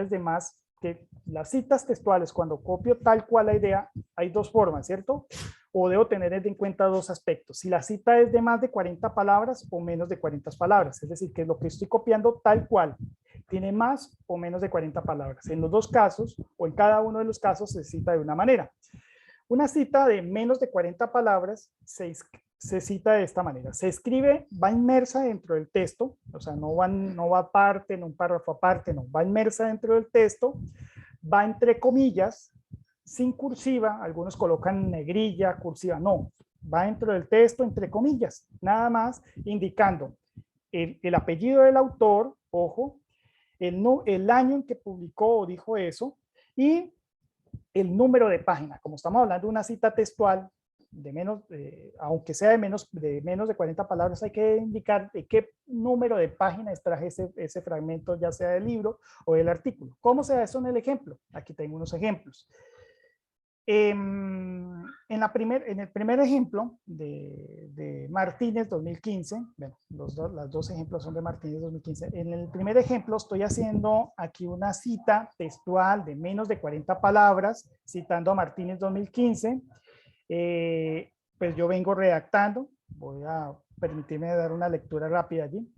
de más, que las citas textuales, cuando copio tal cual la idea, hay dos formas, ¿cierto? O debo tener en cuenta dos aspectos, si la cita es de más de 40 palabras o menos de 40 palabras, es decir, que lo que estoy copiando tal cual tiene más o menos de 40 palabras. En los dos casos, o en cada uno de los casos, se cita de una manera. Una cita de menos de 40 palabras se cita de esta manera. Se escribe, va inmersa dentro del texto, o sea, no va aparte, en un párrafo aparte, no, va inmersa dentro del texto, va entre comillas, sin cursiva, algunos colocan negrilla, cursiva, no, va dentro del texto entre comillas, nada más indicando el apellido del autor, ojo, el año en que publicó o dijo eso y el número de página. Como estamos hablando de una cita textual, aunque sea de menos de 40 palabras, hay que indicar de qué número de página extraje ese fragmento, ya sea del libro o del artículo. ¿Cómo se da eso en el ejemplo? Aquí tengo unos ejemplos. En el primer ejemplo de Martínez 2015, bueno, los dos ejemplos son de Martínez 2015. En el primer ejemplo estoy haciendo aquí una cita textual de menos de 40 palabras, citando a Martínez 2015. Pues yo vengo redactando, voy a permitirme dar una lectura rápida allí.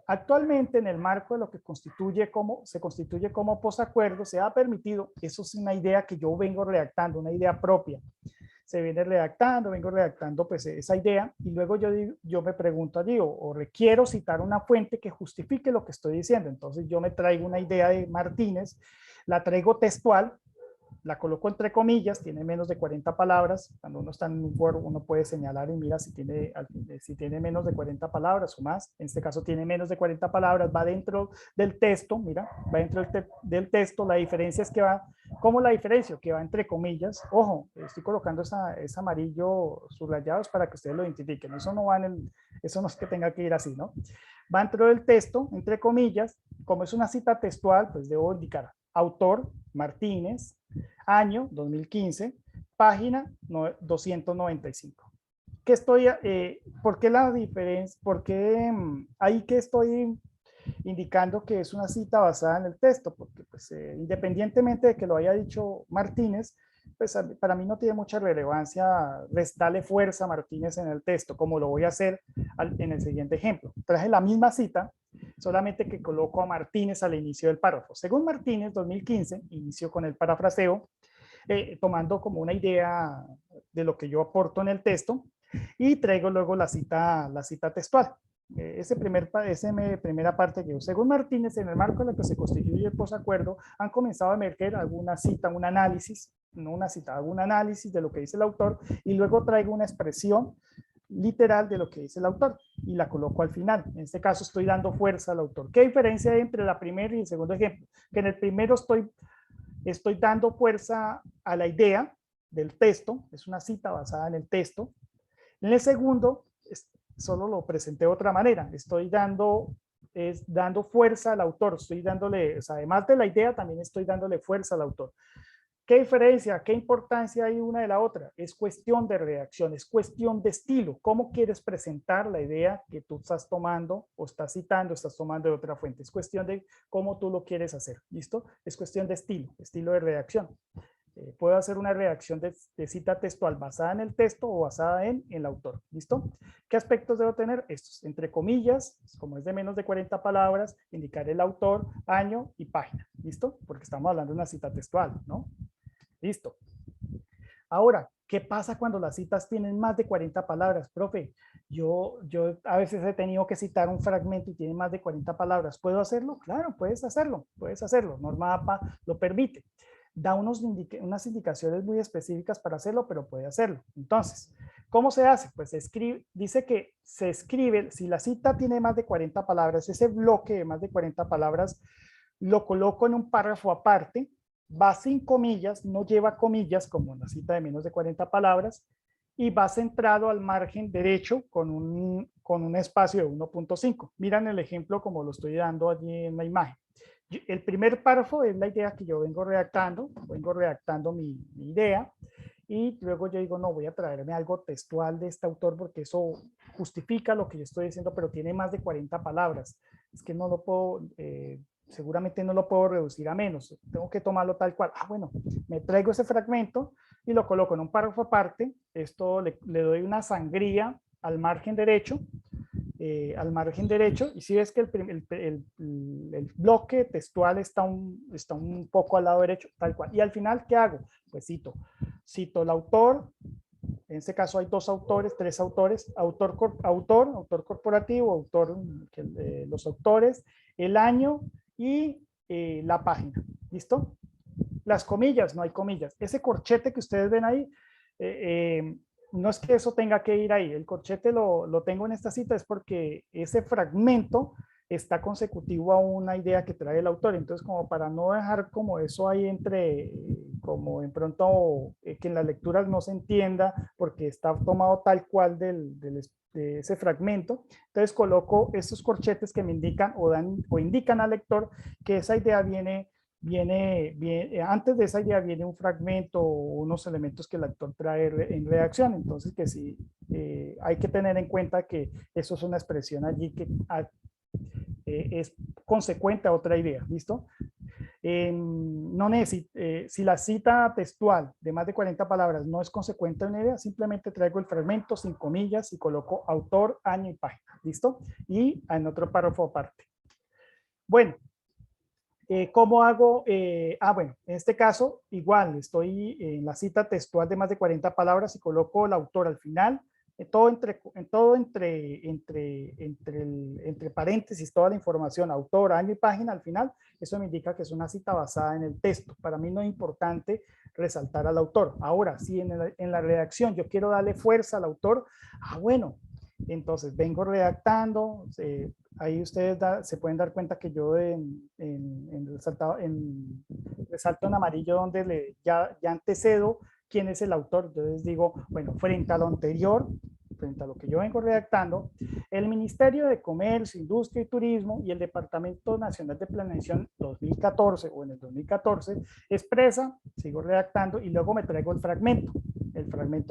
Actualmente, en el marco de lo que se constituye como posacuerdo, se ha permitido, eso es una idea que yo vengo redactando, una idea propia, se vengo redactando pues esa idea, y luego yo me pregunto allí, o requiero citar una fuente que justifique lo que estoy diciendo. Entonces yo me traigo una idea de Martínez, la traigo textual, la coloco entre comillas, tiene menos de 40 palabras. Cuando uno está en un Word, uno puede señalar y mira si tiene menos de 40 palabras o más. En este caso tiene menos de 40 palabras, va dentro del texto, mira, va dentro del texto. La diferencia es que va, ¿cómo la diferencio? Que va entre comillas. Ojo, estoy colocando ese amarillo subrayados para que ustedes lo identifiquen. Eso no va eso no es que tenga que ir así, ¿no? Va dentro del texto, entre comillas. Como es una cita textual, pues debo indicar autor, Martínez, año 2015, página 295. ¿Qué estoy, ¿por qué la diferencia? ¿Por qué ahí que estoy indicando que es una cita basada en el texto? Porque pues, independientemente de que lo haya dicho Martínez, pues para mí no tiene mucha relevancia restarle fuerza a Martínez en el texto, como lo voy a hacer en el siguiente ejemplo. Traje la misma cita, solamente que coloco a Martínez al inicio del párrafo. Según Martínez, 2015, inicio con el parafraseo, tomando como una idea de lo que yo aporto en el texto, y traigo luego la cita textual. Esa primera parte que según Martínez, en el marco en el que se constituye el posacuerdo, han comenzado a emerger alguna cita, un análisis, no una cita, algún análisis de lo que dice el autor, y luego traigo una expresión literal de lo que dice el autor y la coloco al final. En este caso estoy dando fuerza al autor. ¿Qué diferencia hay entre la primera y el segundo ejemplo? Que en el primero estoy dando fuerza a la idea del texto, es una cita basada en el texto. En el segundo, solo lo presenté de otra manera, estoy dando fuerza al autor, estoy dándole, o sea, además de la idea, también estoy dándole fuerza al autor. ¿Qué diferencia, qué importancia hay una de la otra? Es cuestión de redacción, es cuestión de estilo. ¿Cómo quieres presentar la idea que tú estás tomando o estás citando, estás tomando de otra fuente? Es cuestión de cómo tú lo quieres hacer, ¿listo? Es cuestión de estilo de redacción. Puedo hacer una redacción de cita textual basada en el texto o basada en el autor, ¿listo? ¿Qué aspectos debo tener? Estos, entre comillas, como es de menos de 40 palabras, indicar el autor, año y página, ¿listo? Porque estamos hablando de una cita textual, ¿no? Listo. Ahora, ¿qué pasa cuando las citas tienen más de 40 palabras? Profe, yo a veces he tenido que citar un fragmento y tiene más de 40 palabras. ¿Puedo hacerlo? Claro, puedes hacerlo. Norma APA lo permite. Da unas indicaciones muy específicas para hacerlo, pero puede hacerlo. Entonces, ¿cómo se hace? Pues dice que se escribe, si la cita tiene más de 40 palabras, ese bloque de más de 40 palabras lo coloco en un párrafo aparte, va sin comillas, no lleva comillas como una cita de menos de 40 palabras y va centrado al margen derecho con un espacio de 1.5. Miran el ejemplo como lo estoy dando allí en la imagen. El primer párrafo es la idea que yo vengo redactando mi idea y luego yo digo, no, voy a traerme algo textual de este autor porque eso justifica lo que yo estoy diciendo, pero tiene más de 40 palabras. Es que no lo puedo, seguramente no lo puedo reducir a menos, tengo que tomarlo tal cual. Bueno, me traigo ese fragmento y lo coloco en un párrafo aparte, esto le doy una sangría al margen derecho, y si ves que el bloque textual está un poco al lado derecho, tal cual. Y al final, ¿qué hago? Pues cito el autor, en este caso hay tres autores, autor corporativo, los autores, el año y la página. ¿Listo? Las comillas, no hay comillas. Ese corchete que ustedes ven ahí, no es que eso tenga que ir ahí. El corchete lo tengo en esta cita es porque ese fragmento está consecutivo a una idea que trae el autor. Entonces, como para no dejar como eso ahí como en pronto que en las lecturas no se entienda porque está tomado tal cual de ese fragmento. Entonces coloco estos corchetes que me indican o indican al lector que esa idea viene, antes de esa idea viene un fragmento o unos elementos que el actor trae en redacción. Entonces que sí, hay que tener en cuenta que eso es una expresión allí que es consecuente a otra idea, ¿listo? No si la cita textual de más de 40 palabras no es consecuente a una idea, simplemente traigo el fragmento sin comillas y coloco autor, año y página, ¿listo? Y en otro párrafo aparte. Bueno, ¿cómo hago? Bueno, en este caso, igual, estoy en la cita textual de más de 40 palabras y coloco el autor al final, entre paréntesis, toda la información, autor, año y página al final, eso me indica que es una cita basada en el texto. Para mí no es importante resaltar al autor. Ahora, si en la redacción yo quiero darle fuerza al autor, bueno, entonces vengo redactando, ahí ustedes se pueden dar cuenta que yo resalto en amarillo donde ya antecedo quién es el autor. Entonces digo, bueno, frente a lo anterior, frente a lo que yo vengo redactando, el Ministerio de Comercio, Industria y Turismo y el Departamento Nacional de Planeación 2014 o en el 2014 expresa, sigo redactando y luego me traigo el fragmento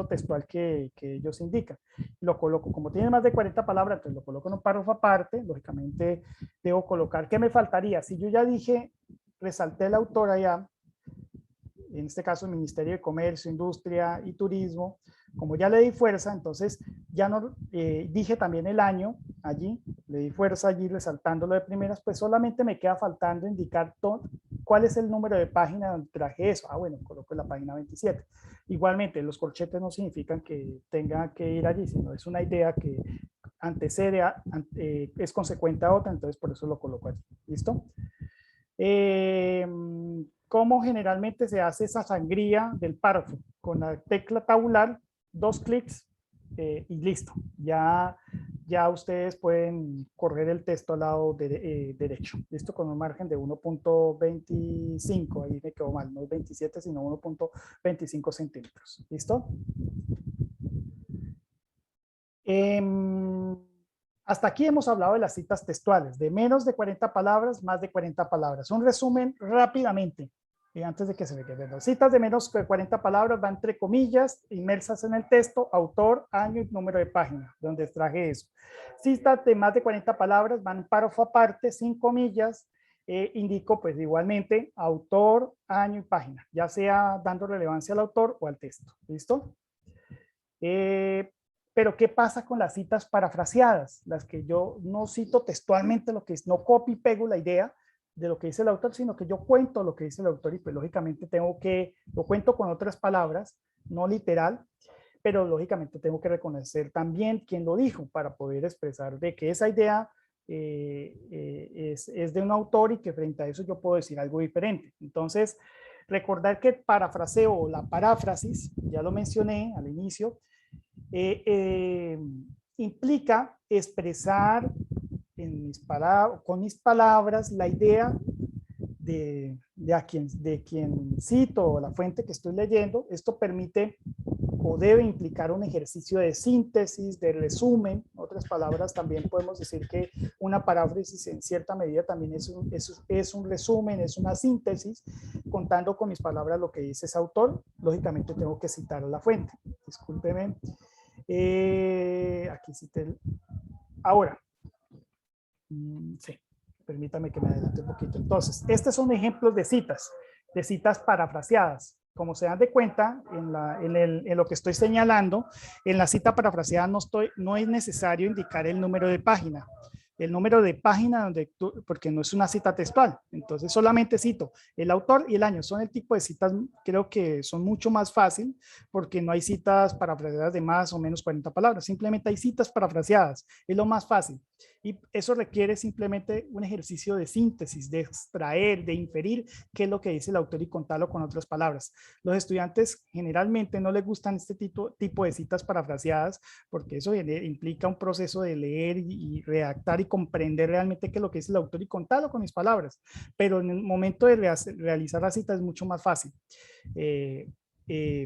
textual que ellos indican. Lo coloco, como tiene más de 40 palabras, entonces lo coloco en un párrafo aparte. Lógicamente debo colocar, ¿qué me faltaría? Si yo ya dije, resalté el autor allá, en este caso el Ministerio de Comercio, Industria y Turismo, como ya le di fuerza, entonces ya no dije también el año allí, le di fuerza allí resaltándolo de primeras, pues solamente me queda faltando indicar cuál es el número de página donde traje eso. Bueno, coloco la página 27. Igualmente, los corchetes no significan que tenga que ir allí, sino es una idea que antecede, es consecuente a otra, entonces por eso lo coloco allí. ¿Listo? ¿Cómo generalmente se hace esa sangría del párrafo? Con la tecla tabular, 2 clics y listo. Ya ustedes pueden correr el texto al lado derecho. Listo, con un margen de 1.25. Ahí me quedó mal, no es 27, sino 1.25 centímetros. ¿Listo? Hasta aquí hemos hablado de las citas textuales, de menos de 40 palabras, más de 40 palabras. Un resumen rápidamente, antes de que se me quede. Las citas de menos de 40 palabras van entre comillas, inmersas en el texto, autor, año y número de página, donde extraje eso. Citas de más de 40 palabras van párrafo aparte, sin comillas, indico pues igualmente autor, año y página, ya sea dando relevancia al autor o al texto. ¿Listo? Pero ¿qué pasa con las citas parafraseadas? Las que yo no cito textualmente lo que es, no copio y pego la idea de lo que dice el autor, sino que yo cuento lo que dice el autor y pues lógicamente lo cuento con otras palabras, no literal, pero lógicamente tengo que reconocer también quién lo dijo para poder expresar de que esa idea es de un autor y que frente a eso yo puedo decir algo diferente. Entonces, recordar que el parafraseo o la paráfrasis, ya lo mencioné al inicio, implica expresar con mis palabras la idea de quien cito o la fuente que estoy leyendo. Esto permite o debe implicar un ejercicio de síntesis, de resumen. En otras palabras, también podemos decir que una paráfrasis en cierta medida también es un resumen, es una síntesis, contando con mis palabras lo que dice ese autor. Lógicamente tengo que citar a la fuente. Discúlpeme. Aquí cité. Ahora, sí, permítame que me adelante un poquito. Entonces, estos son ejemplos de citas parafraseadas. Como se dan de cuenta, en lo que estoy señalando, en la cita parafraseada no es necesario indicar el número de página. El número de página porque no es una cita textual. Entonces solamente cito el autor y el año. Son el tipo de citas, creo que son mucho más fácil porque no hay citas parafraseadas de más o menos 40 palabras. Simplemente hay citas parafraseadas. Es lo más fácil. Y eso requiere simplemente un ejercicio de síntesis, de extraer, de inferir qué es lo que dice el autor y contarlo con otras palabras. Los estudiantes generalmente no les gustan este tipo de citas parafraseadas porque eso implica un proceso de leer y redactar y comprender realmente qué es lo que dice el autor y contarlo con mis palabras. Pero en el momento de realizar la cita es mucho más fácil.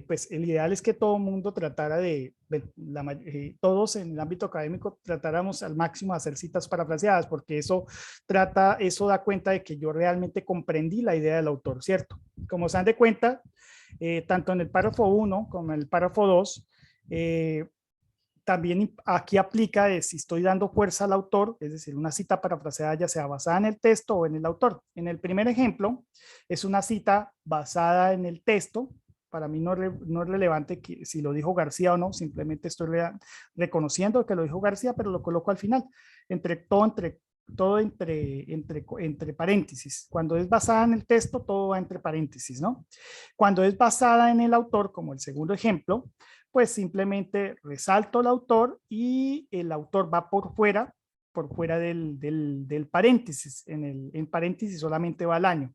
Pues el ideal es que todo el mundo tratara todos en el ámbito académico tratáramos al máximo de hacer citas parafraseadas, porque eso da cuenta de que yo realmente comprendí la idea del autor, ¿cierto? Como se dan de cuenta, tanto en el párrafo 1 como en el párrafo 2, también aquí aplica de si estoy dando fuerza al autor, es decir, una cita parafraseada ya sea basada en el texto o en el autor. En el primer ejemplo, es una cita basada en el texto. Para mí no es relevante si lo dijo García o no, simplemente estoy reconociendo que lo dijo García, pero lo coloco al final, entre paréntesis. Cuando es basada en el texto, todo va entre paréntesis, ¿no? Cuando es basada en el autor, como el segundo ejemplo, pues simplemente resalto el autor y el autor va por fuera del paréntesis. En paréntesis solamente va el año.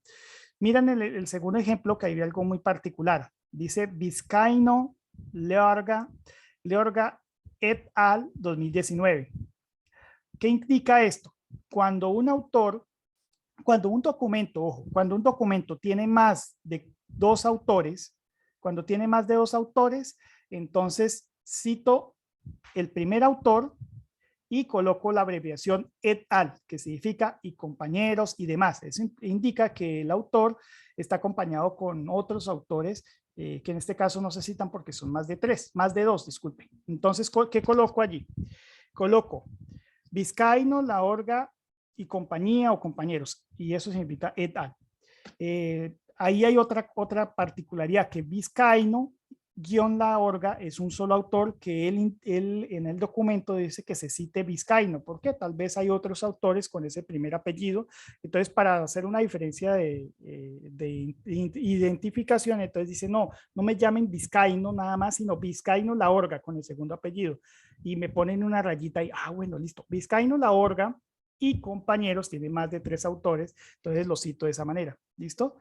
Miren el segundo ejemplo, que hay algo muy particular. Dice Vizcaíno Leorga et al. 2019. ¿Qué indica esto? Cuando un autor, cuando un documento, ojo, cuando un documento tiene más de dos autores, cuando tiene más de dos autores, entonces cito el primer autor y coloco la abreviación et al, que significa y compañeros y demás. Eso indica que el autor está acompañado con otros autores que en este caso no se citan porque son más de tres, más de dos, disculpen. Entonces, ¿qué coloco allí? Coloco Vizcaíno, La Orga y compañía o compañeros, y eso significa et al. Ahí hay otra particularidad, que Vizcaíno guión La Orga es un solo autor, que él en el documento dice que se cite Vizcaíno, porque tal vez hay otros autores con ese primer apellido. Entonces, para hacer una diferencia de identificación, entonces dice, no me llamen Vizcaíno nada más, sino Vizcaíno La Orga con el segundo apellido, y me ponen una rayita y, bueno, listo, Vizcaíno La Orga y compañeros tiene más de tres autores, entonces lo cito de esa manera, ¿listo?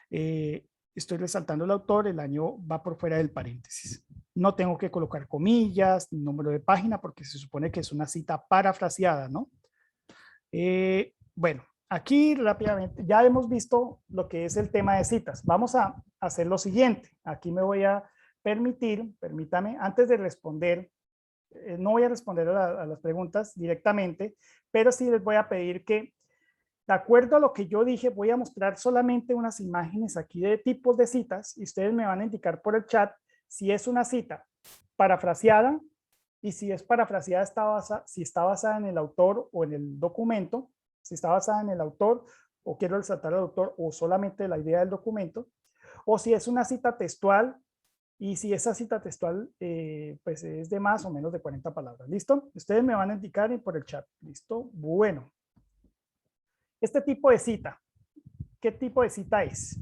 Estoy resaltando el autor, el año va por fuera del paréntesis. No tengo que colocar comillas, número de página, porque se supone que es una cita parafraseada, ¿no? Bueno, aquí rápidamente ya hemos visto lo que es el tema de citas. Vamos a hacer lo siguiente. Aquí me voy a permítame, antes de responder, no voy a responder a las preguntas directamente, pero sí les voy a pedir que, de acuerdo a lo que yo dije, voy a mostrar solamente unas imágenes aquí de tipos de citas y ustedes me van a indicar por el chat si es una cita parafraseada y si es parafraseada si está basada en el autor o en el documento, si está basada en el autor o quiero resaltar al autor o solamente la idea del documento, o si es una cita textual y si esa cita textual pues es de más o menos de 40 palabras. ¿Listo? Ustedes me van a indicar por el chat. ¿Listo? Bueno. Este tipo de cita, ¿qué tipo de cita es?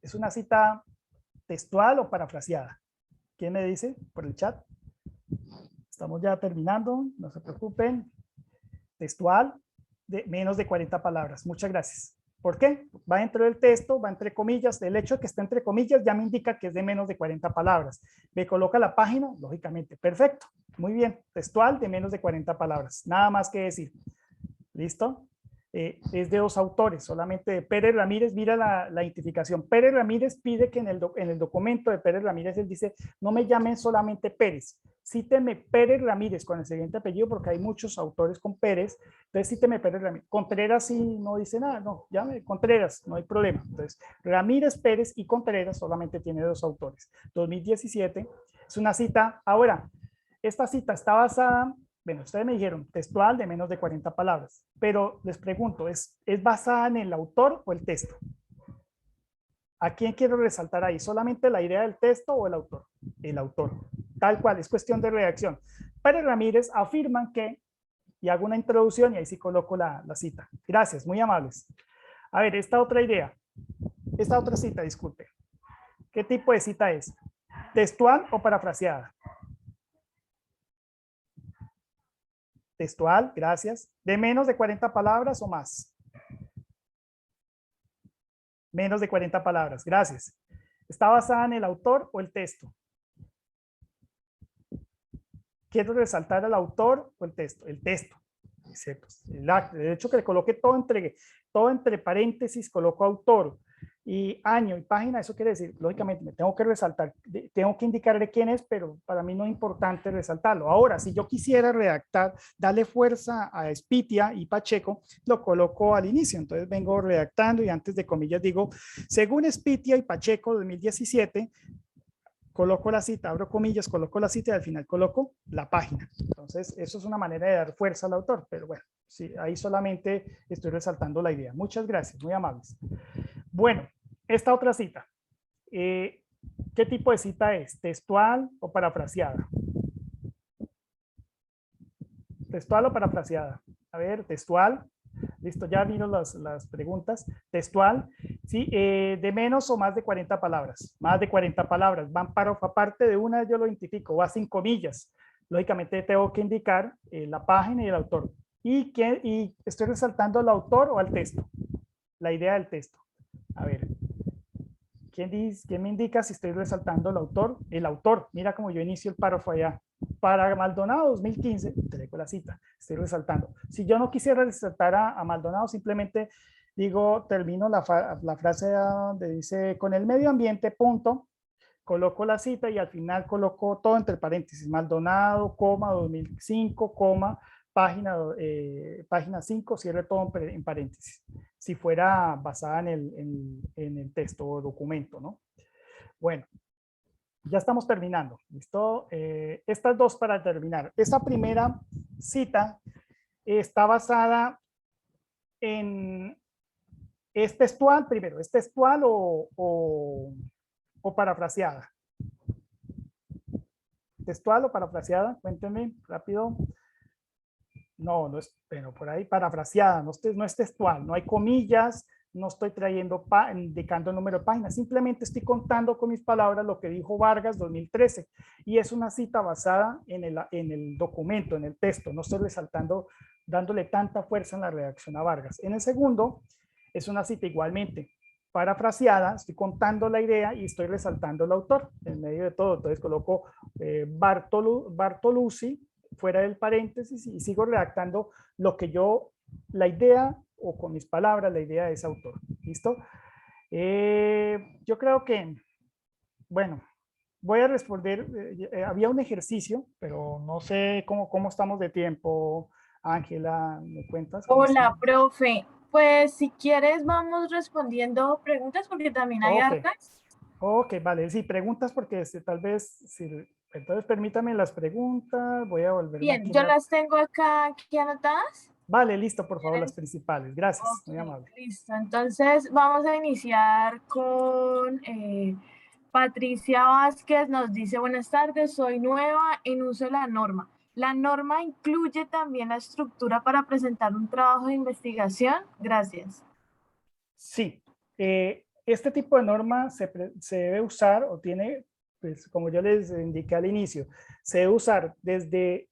¿Es una cita textual o parafraseada? ¿Quién me dice por el chat? Estamos ya terminando, no se preocupen. Textual, de menos de 40 palabras. Muchas gracias. ¿Por qué? Va dentro del texto, va entre comillas. El hecho de que esté entre comillas ya me indica que es de menos de 40 palabras. Me coloca la página, lógicamente. Perfecto. Muy bien. Textual de menos de 40 palabras. Nada más que decir. ¿Listo? Es de dos autores, solamente de Pérez Ramírez. Mira la identificación. Pérez Ramírez pide que en el documento de Pérez Ramírez él dice, no me llamen solamente Pérez, cíteme Pérez Ramírez con el siguiente apellido, porque hay muchos autores con Pérez, entonces cíteme Pérez Ramírez. Contreras sí no dice nada, no, llame Contreras, no hay problema. Entonces, Ramírez, Pérez y Contreras solamente tiene dos autores. 2017 es una cita. Ahora, esta cita está basada, bueno, ustedes me dijeron textual de menos de 40 palabras, pero les pregunto, ¿es basada en el autor o el texto? ¿A quién quiero resaltar ahí? ¿Solamente la idea del texto o el autor? El autor, tal cual, es cuestión de redacción. Pérez Ramírez afirman que, y hago una introducción y ahí sí coloco la cita. Gracias, muy amables. A ver, esta otra cita, disculpe. ¿Qué tipo de cita es? ¿Textual o parafraseada? Textual, gracias. ¿De menos de 40 palabras o más? Menos de 40 palabras, gracias. ¿Está basada en el autor o el texto? Quiero resaltar al autor o el texto. El texto. De hecho, que le coloque todo entre paréntesis, coloco autor y año y página. Eso quiere decir, lógicamente, me tengo que resaltar, tengo que indicar de quién es, pero para mí no es importante resaltarlo. Ahora, si yo quisiera redactar, darle fuerza a Spitia y Pacheco, lo coloco al inicio. Entonces vengo redactando y antes de comillas digo, según Spitia y Pacheco 2017, coloco la cita, abro comillas, coloco la cita y al final coloco la página. Entonces, eso es una manera de dar fuerza al autor, pero bueno, sí, ahí solamente estoy resaltando la idea. Muchas gracias, muy amables. Bueno, esta otra cita. ¿Qué tipo de cita es? ¿Textual o parafraseada? ¿Textual o parafraseada? A ver, textual. Listo, ya vino las preguntas. Textual. Sí, de menos o más de 40 palabras. Más de 40 palabras. Van párrafo aparte de una, yo lo identifico, va sin comillas. Lógicamente tengo que indicar la página y el autor. Y estoy resaltando al autor o al texto. La idea del texto. A ver, ¿quién me indica si estoy resaltando el autor? El autor. Mira cómo yo inicio el párrafo allá. Para Maldonado 2015, te dejo la cita, estoy resaltando. Si yo no quisiera resaltar a Maldonado, simplemente digo, termino la frase donde dice, con el medio ambiente, punto, coloco la cita y al final coloco todo entre paréntesis, Maldonado, coma, 2005, coma, página 5, cierre todo en paréntesis, si fuera basada en el texto o documento, ¿no? Bueno, ya estamos terminando, ¿listo? Estas dos para terminar. Esta primera cita está basada en, ¿es textual primero? ¿Es textual o parafraseada? ¿Textual o parafraseada? Cuéntenme rápido. No, no es, pero por ahí parafraseada, no es textual, no hay comillas, no estoy indicando el número de páginas, simplemente estoy contando con mis palabras lo que dijo Vargas 2013 y es una cita basada en el documento, en el texto, no estoy resaltando, dándole tanta fuerza en la redacción a Vargas. En el segundo, es una cita igualmente parafraseada, estoy contando la idea y estoy resaltando el autor en medio de todo, entonces coloco Bartoluzzi fuera del paréntesis y sigo redactando lo que la idea o con mis palabras, la idea de ese autor. ¿Listo? Yo creo que, bueno, voy a responder, había un ejercicio, pero no sé cómo estamos de tiempo. Ángela, ¿me cuentas? Hola, profe. Pues si quieres vamos respondiendo preguntas porque también hay hartas. Ok, vale. Sí, preguntas porque tal vez, entonces permítame las preguntas. Voy a volver. Bien, yo las tengo acá aquí anotadas. Vale, listo, por favor, las principales. Gracias, muy amable. Listo, entonces vamos a iniciar con Patricia Vázquez. Nos dice, buenas tardes, soy nueva en uso de la norma. ¿La norma incluye también la estructura para presentar un trabajo de investigación? Gracias. Sí, este tipo de norma se debe usar o tiene, pues como yo les indiqué al inicio, se debe usar desde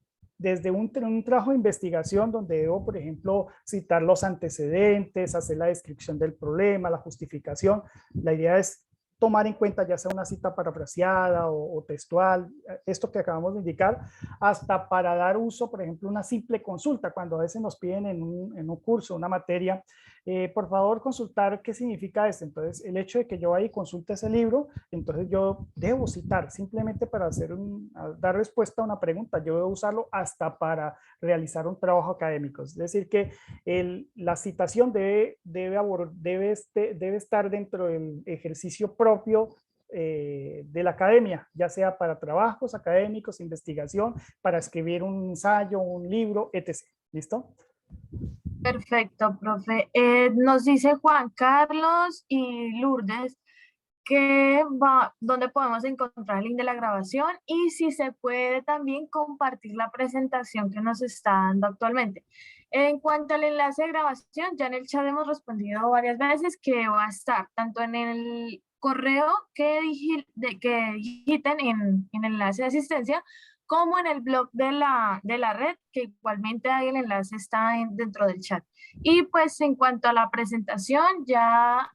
un trabajo de investigación donde debo, por ejemplo, citar los antecedentes, hacer la descripción del problema, la justificación. La idea es tomar en cuenta ya sea una cita parafraseada o textual, esto que acabamos de indicar, hasta para dar uso, por ejemplo, una simple consulta, cuando a veces nos piden en un curso, una materia, por favor consultar qué significa esto. Entonces, el hecho de que yo ahí consulte ese libro, entonces yo debo citar simplemente para dar respuesta a una pregunta, yo debo usarlo hasta para realizar un trabajo académico. Es decir, que la citación debe estar dentro del ejercicio propio de la academia, ya sea para trabajos académicos, investigación, para escribir un ensayo, un libro, etc. ¿Listo? Perfecto, profe. Nos dice Juan Carlos y Lourdes dónde podemos encontrar el link de la grabación y si se puede también compartir la presentación que nos está dando actualmente. En cuanto al enlace de grabación, ya en el chat hemos respondido varias veces que va a estar tanto en el correo que digiten en el enlace de asistencia, como en el blog de la red, que igualmente ahí el enlace está dentro del chat. Y pues en cuanto a la presentación, ya,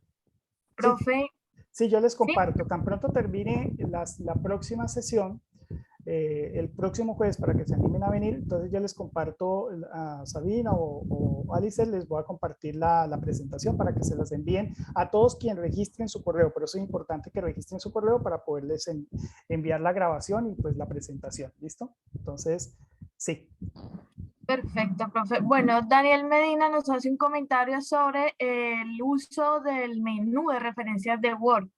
profe. Sí, yo les comparto. Tan pronto termine la próxima sesión, el próximo jueves, para que se animen a venir, entonces yo les comparto a Sabina o Alice, les voy a compartir la presentación para que se las envíen a todos quienes registren su correo. Por eso es importante que registren su correo para poderles enviar la grabación y pues la presentación. ¿Listo? Entonces, sí. Perfecto, profe. Bueno, Daniel Medina nos hace un comentario sobre el uso del menú de referencias de Word.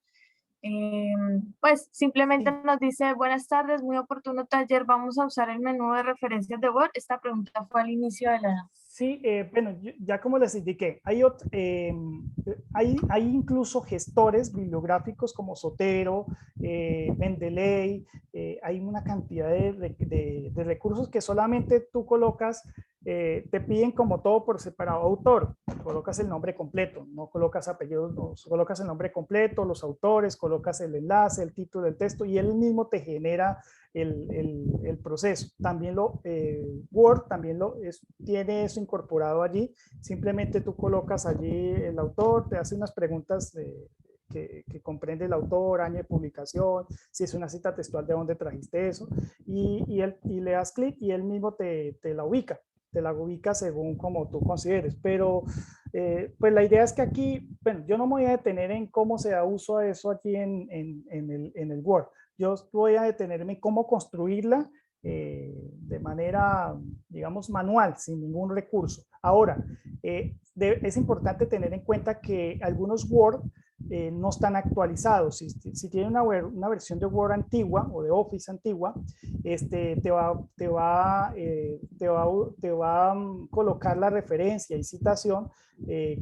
Pues simplemente nos dice, buenas tardes, muy oportuno taller, vamos a usar el menú de referencias de Word. Esta pregunta fue al inicio de la... Sí, bueno, ya como les indiqué, hay incluso gestores bibliográficos como Zotero, Mendeley, hay una cantidad de recursos que solamente tú colocas te piden como todo por separado. Autor, colocas el nombre completo, no colocas apellidos, no, colocas el nombre completo, los autores, colocas el enlace, el título del texto y él mismo te genera el proceso. También Word también tiene eso incorporado allí. Simplemente tú colocas allí el autor, te hace unas preguntas que comprende el autor, año de publicación, si es una cita textual, de dónde trajiste eso, y le das clic y él mismo te la ubica. Te la ubica según como tú consideres, pero pues la idea es que aquí, bueno, yo no me voy a detener en cómo se da uso a eso aquí en el Word. Yo voy a detenerme en cómo construirla de manera, digamos, manual, sin ningún recurso. Ahora, es importante tener en cuenta que algunos Word no están actualizados. Si tiene una versión de Word antigua o de Office antigua, te va a colocar la referencia y citación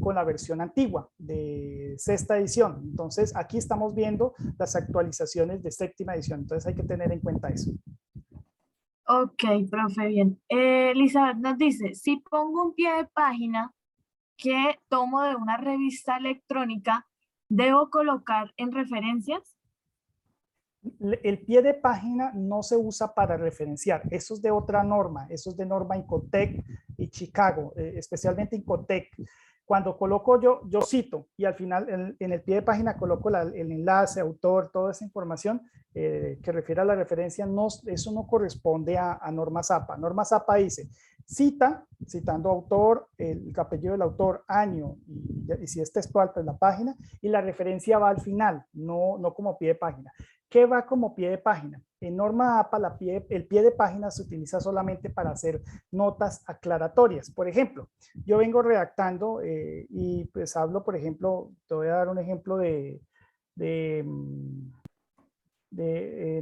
con la versión antigua de sexta edición. Entonces, aquí estamos viendo las actualizaciones de séptima edición. Entonces, hay que tener en cuenta eso. Ok, profe, bien. Elizabeth nos dice, si pongo un pie de página que tomo de una revista electrónica, ¿debo colocar en referencias? El pie de página no se usa para referenciar, eso es de otra norma, eso es de norma Incotec y Chicago, especialmente Incotec. Cuando coloco yo cito y al final en el pie de página coloco el enlace, autor, toda esa información que refiere a la referencia, eso no corresponde a norma ZAPA. Norma ZAPA dice, citando autor, el apellido del autor, año, y si es textual, pues la página, y la referencia va al final, no como pie de página. ¿Qué va como pie de página? En norma APA, el pie de página se utiliza solamente para hacer notas aclaratorias. Por ejemplo, yo vengo redactando y pues hablo, por ejemplo, te voy a dar un ejemplo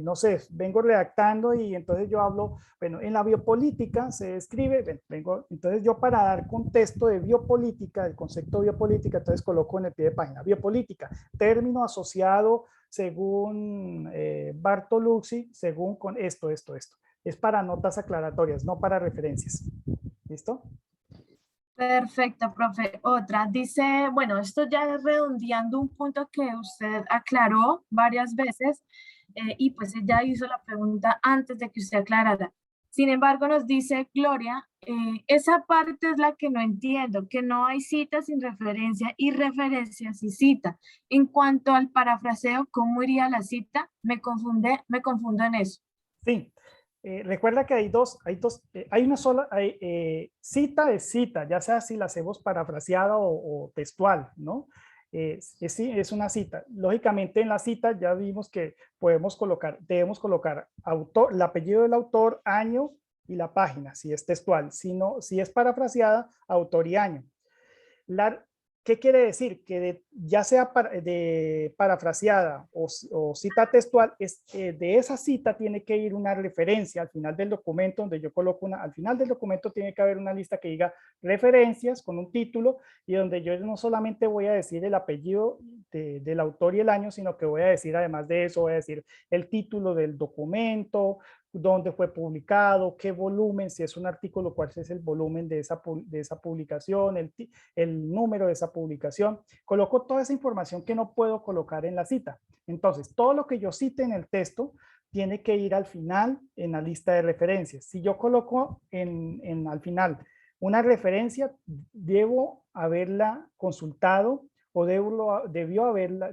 no sé, vengo redactando y entonces yo hablo, bueno, en la biopolítica se describe, entonces yo para dar contexto de biopolítica, del concepto biopolítica, entonces coloco en el pie de página, biopolítica, término asociado según Bartoluzzi, según con esto. Es para notas aclaratorias, no para referencias. ¿Listo? Perfecto, profe. Otra dice, bueno, esto ya es redondeando un punto que usted aclaró varias veces y pues ella hizo la pregunta antes de que usted aclarara. Sin embargo, nos dice Gloria, esa parte es la que no entiendo, que no hay cita sin referencia y referencia sin cita. En cuanto al parafraseo, ¿cómo iría la cita? Me confundo en eso. Sí. Recuerda que hay una sola, cita es cita, ya sea si la hacemos parafraseada o textual, ¿no? Es una cita. Lógicamente en la cita ya vimos que debemos colocar autor, el apellido del autor, año y la página, si es textual. Si es parafraseada, autor y año. ¿Qué quiere decir? Que ya sea de parafraseada o cita textual, de esa cita tiene que ir una referencia al final del documento, donde yo coloco al final del documento tiene que haber una lista que diga referencias con un título y donde yo no solamente voy a decir el apellido del autor y el año, sino que voy a decir además de eso, voy a decir el título del documento, dónde fue publicado, qué volumen, si es un artículo, cuál es el volumen de esa publicación, el número de esa publicación. Coloco toda esa información que no puedo colocar en la cita. Entonces, todo lo que yo cite en el texto tiene que ir al final en la lista de referencias. Si yo coloco al final una referencia, debo haberla consultado o debió haberla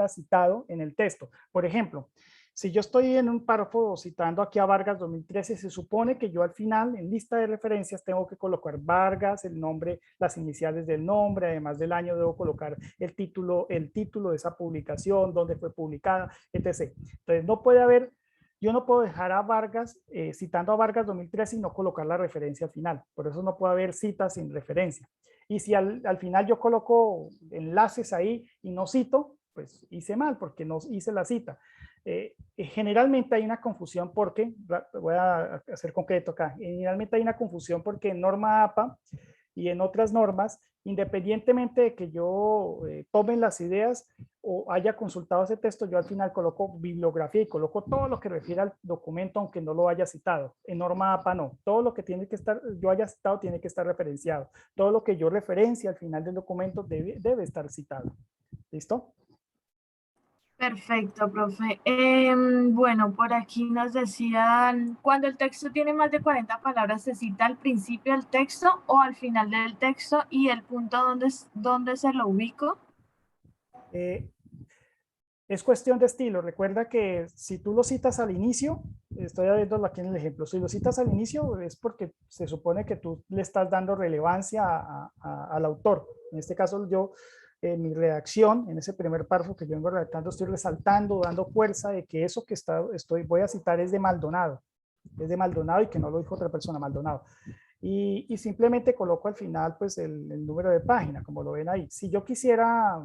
citado en el texto. Por ejemplo, si yo estoy en un párrafo citando aquí a Vargas 2013, se supone que yo al final, en lista de referencias, tengo que colocar Vargas, el nombre, las iniciales del nombre, además del año debo colocar el título de esa publicación, dónde fue publicada, etc. Entonces, yo no puedo dejar a Vargas, citando a Vargas 2013 y no colocar la referencia al final. Por eso no puede haber citas sin referencia. Y si al final yo coloco enlaces ahí y no cito, pues hice mal porque no hice la cita. Generalmente hay una confusión porque, voy a hacer concreto acá, generalmente hay una confusión porque en norma APA y en otras normas Independientemente de que yo tome las ideas o haya consultado ese texto, yo al final coloco bibliografía y coloco todo lo que refiere al documento, aunque no lo haya citado. En norma APA no. Todo lo que tiene que estar, yo haya citado tiene que estar referenciado. Todo lo que yo referencie al final del documento debe estar citado. ¿Listo? Perfecto, profe. Bueno, por aquí nos decían, cuando el texto tiene más de 40 palabras, ¿se cita al principio del texto o al final del texto y el punto donde se lo ubico? Es cuestión de estilo. Recuerda que si tú lo citas al inicio, estoy viéndolo aquí en el ejemplo, si lo citas al inicio es porque se supone que tú le estás dando relevancia al autor. En este caso yo, en mi redacción, en ese primer párrafo que yo vengo redactando, estoy resaltando, dando fuerza de que eso que voy a citar es de Maldonado. Es de Maldonado y que no lo dijo otra persona, Maldonado. Y simplemente coloco al final pues el número de página, como lo ven ahí. Si yo quisiera,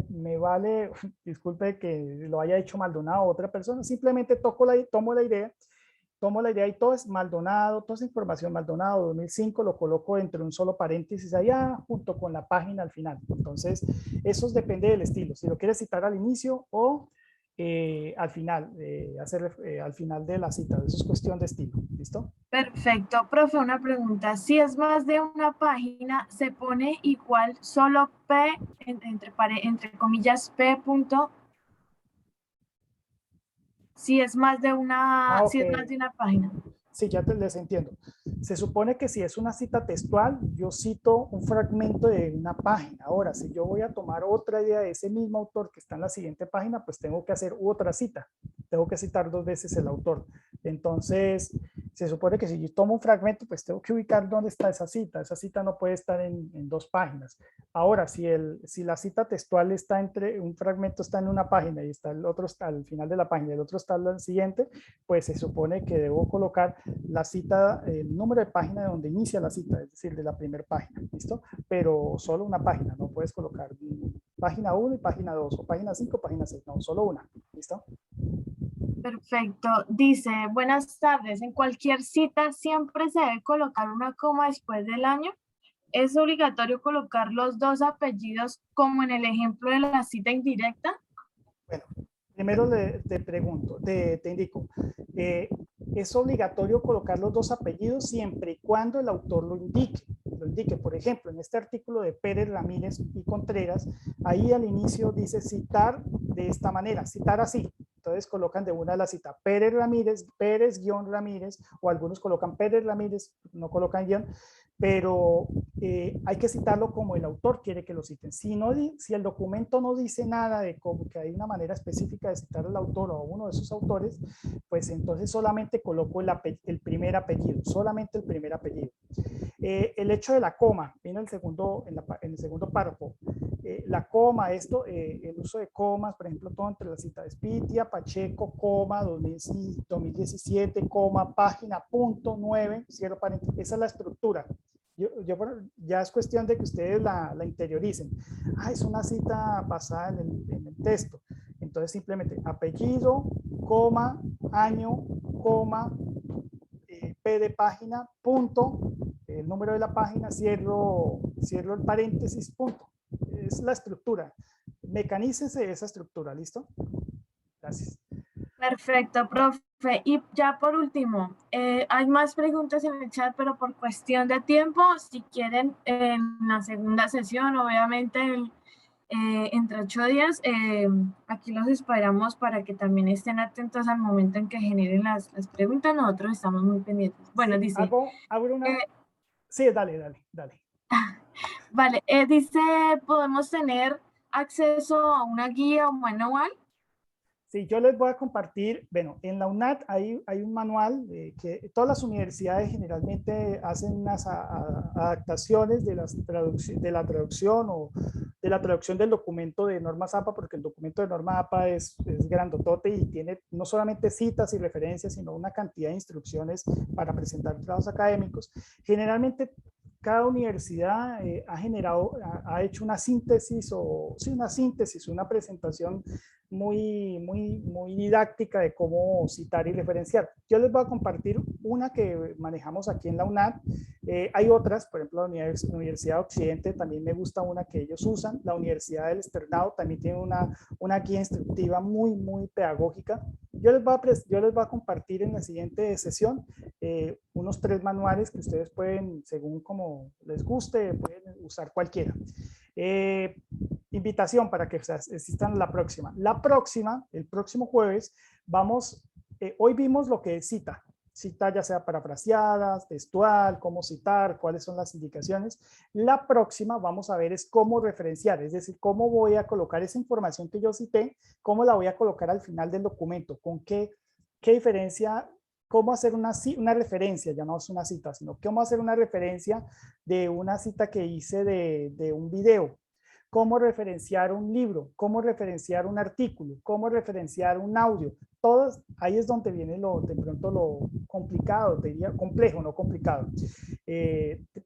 me vale, disculpe que lo haya hecho Maldonado o otra persona, simplemente tomo la idea y todo es Maldonado, toda esa información Maldonado 2005 lo coloco entre un solo paréntesis allá junto con la página al final. Entonces, eso depende del estilo. Si lo quieres citar al inicio o al final, al final de la cita. Eso es cuestión de estilo. ¿Listo? Perfecto. Profe, una pregunta. Si es más de una página, ¿se pone igual solo P, entre comillas, P punto? Si es más de una, Okay. si es más de una página. Sí, ya les entiendo. Se supone que si es una cita textual, yo cito un fragmento de una página. Ahora, si yo voy a tomar otra idea de ese mismo autor que está en la siguiente página, pues tengo que hacer otra cita. Tengo que citar 2 veces el autor. Entonces, se supone que si yo tomo un fragmento, pues tengo que ubicar dónde está esa cita. Esa cita no puede estar en 2 páginas. Ahora, si la cita textual está un fragmento está en una página y el otro está al final de la página y el otro está al siguiente, pues se supone que debo colocar la cita, el número de página de donde inicia la cita, es decir, de la primera página, ¿listo? Pero solo una página, no puedes colocar página 1 y página 2, o página 5, página 6, no, solo una, ¿listo? Perfecto. Dice, buenas tardes. En cualquier cita siempre se debe colocar una coma después del año. ¿Es obligatorio colocar los 2 apellidos como en el ejemplo de la cita indirecta? Bueno, primero te pregunto, te indico, es obligatorio colocar los 2 apellidos siempre y cuando el autor lo indique. Por ejemplo, en este artículo de Pérez, Ramírez y Contreras, ahí al inicio dice citar de esta manera, citar así. Entonces colocan de una de las citas Pérez Ramírez, Pérez-Ramírez, o algunos colocan Pérez Ramírez, no colocan guión, pero hay que citarlo como el autor quiere que lo citen. Si el documento no dice nada de cómo que hay una manera específica de citar al autor o a uno de sus autores, pues entonces solamente coloco el primer apellido, solamente el primer apellido. El hecho de la coma, viene en el segundo párrafo. La coma, el uso de comas, por ejemplo, todo entre la cita de Spitia, Pacheco, coma, 2017, coma, página, punto, 9, cierro paréntesis. Esa es la estructura. Ya es cuestión de que ustedes la interioricen. Es una cita basada en el texto. Entonces simplemente apellido, coma, año, coma, P de página, punto, el número de la página, cierro el paréntesis, punto. Es la estructura. Mecanícese esa estructura, ¿listo? Gracias. Perfecto, profe. Y ya por último, hay más preguntas en el chat, pero por cuestión de tiempo, si quieren en la segunda sesión, obviamente entre 8 días, aquí los esperamos para que también estén atentos al momento en que generen las preguntas. Nosotros estamos muy pendientes. Bueno, sí, dice... hago una... sí, dale. Vale, dice, ¿podemos tener acceso a una guía o manual? Sí, yo les voy a compartir, bueno, en la UNAT hay un manual que todas las universidades generalmente hacen unas adaptaciones de la traducción o de la traducción del documento de normas APA, porque el documento de norma APA es grandotote y tiene no solamente citas y referencias, sino una cantidad de instrucciones para presentar trabajos académicos. Generalmente cada universidad ha hecho una síntesis una presentación muy didáctica de cómo citar y referenciar. Yo les voy a compartir una que manejamos aquí en la UNAD. Hay otras, por ejemplo, la Universidad de Occidente también me gusta una que ellos usan. La Universidad del Externado también tiene una guía instructiva muy pedagógica. Yo les voy a compartir en la siguiente sesión unos 3 manuales que ustedes pueden, según como les guste, pueden usar cualquiera. Invitación para que asistan a la próxima. El próximo jueves, hoy vimos lo que es cita ya sea parafraseadas, textual, cómo citar, cuáles son las indicaciones. La próxima vamos a ver es cómo referenciar, es decir, cómo voy a colocar esa información que yo cité, cómo la voy a colocar al final del documento, con qué diferencia, cómo hacer una referencia, ya no es una cita, sino cómo hacer una referencia de una cita que hice de un video, cómo referenciar un libro, cómo referenciar un artículo, cómo referenciar un audio. Todos, ahí es donde viene de pronto lo complicado, diría complejo, no complicado,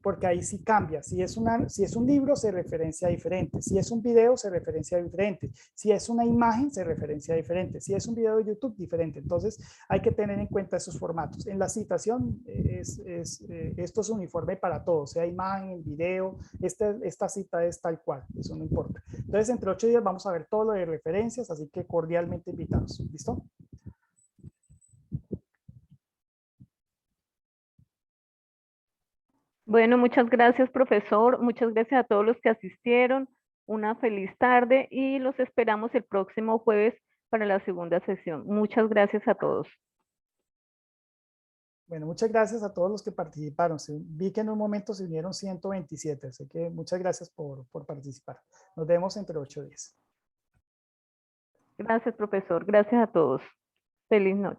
porque ahí sí cambia. Si es un libro, se referencia diferente. Si es un video, se referencia diferente. Si es una imagen, se referencia diferente. Si es un video de YouTube, diferente. Entonces, hay que tener en cuenta esos formatos. En la citación, esto es uniforme para todos, sea imagen, video, esta cita es tal cual, eso no importa. Entonces, entre 8 días vamos a ver todo lo de referencias, así que cordialmente invitados. ¿Listo? Bueno, muchas gracias, profesor. Muchas gracias a todos los que asistieron. Una feliz tarde y los esperamos el próximo jueves para la segunda sesión. Muchas gracias a todos. Bueno, muchas gracias a todos los que participaron. Vi que en un momento se unieron 127, así que muchas gracias por participar. Nos vemos entre 8 días. Gracias, profesor. Gracias a todos. Feliz noche.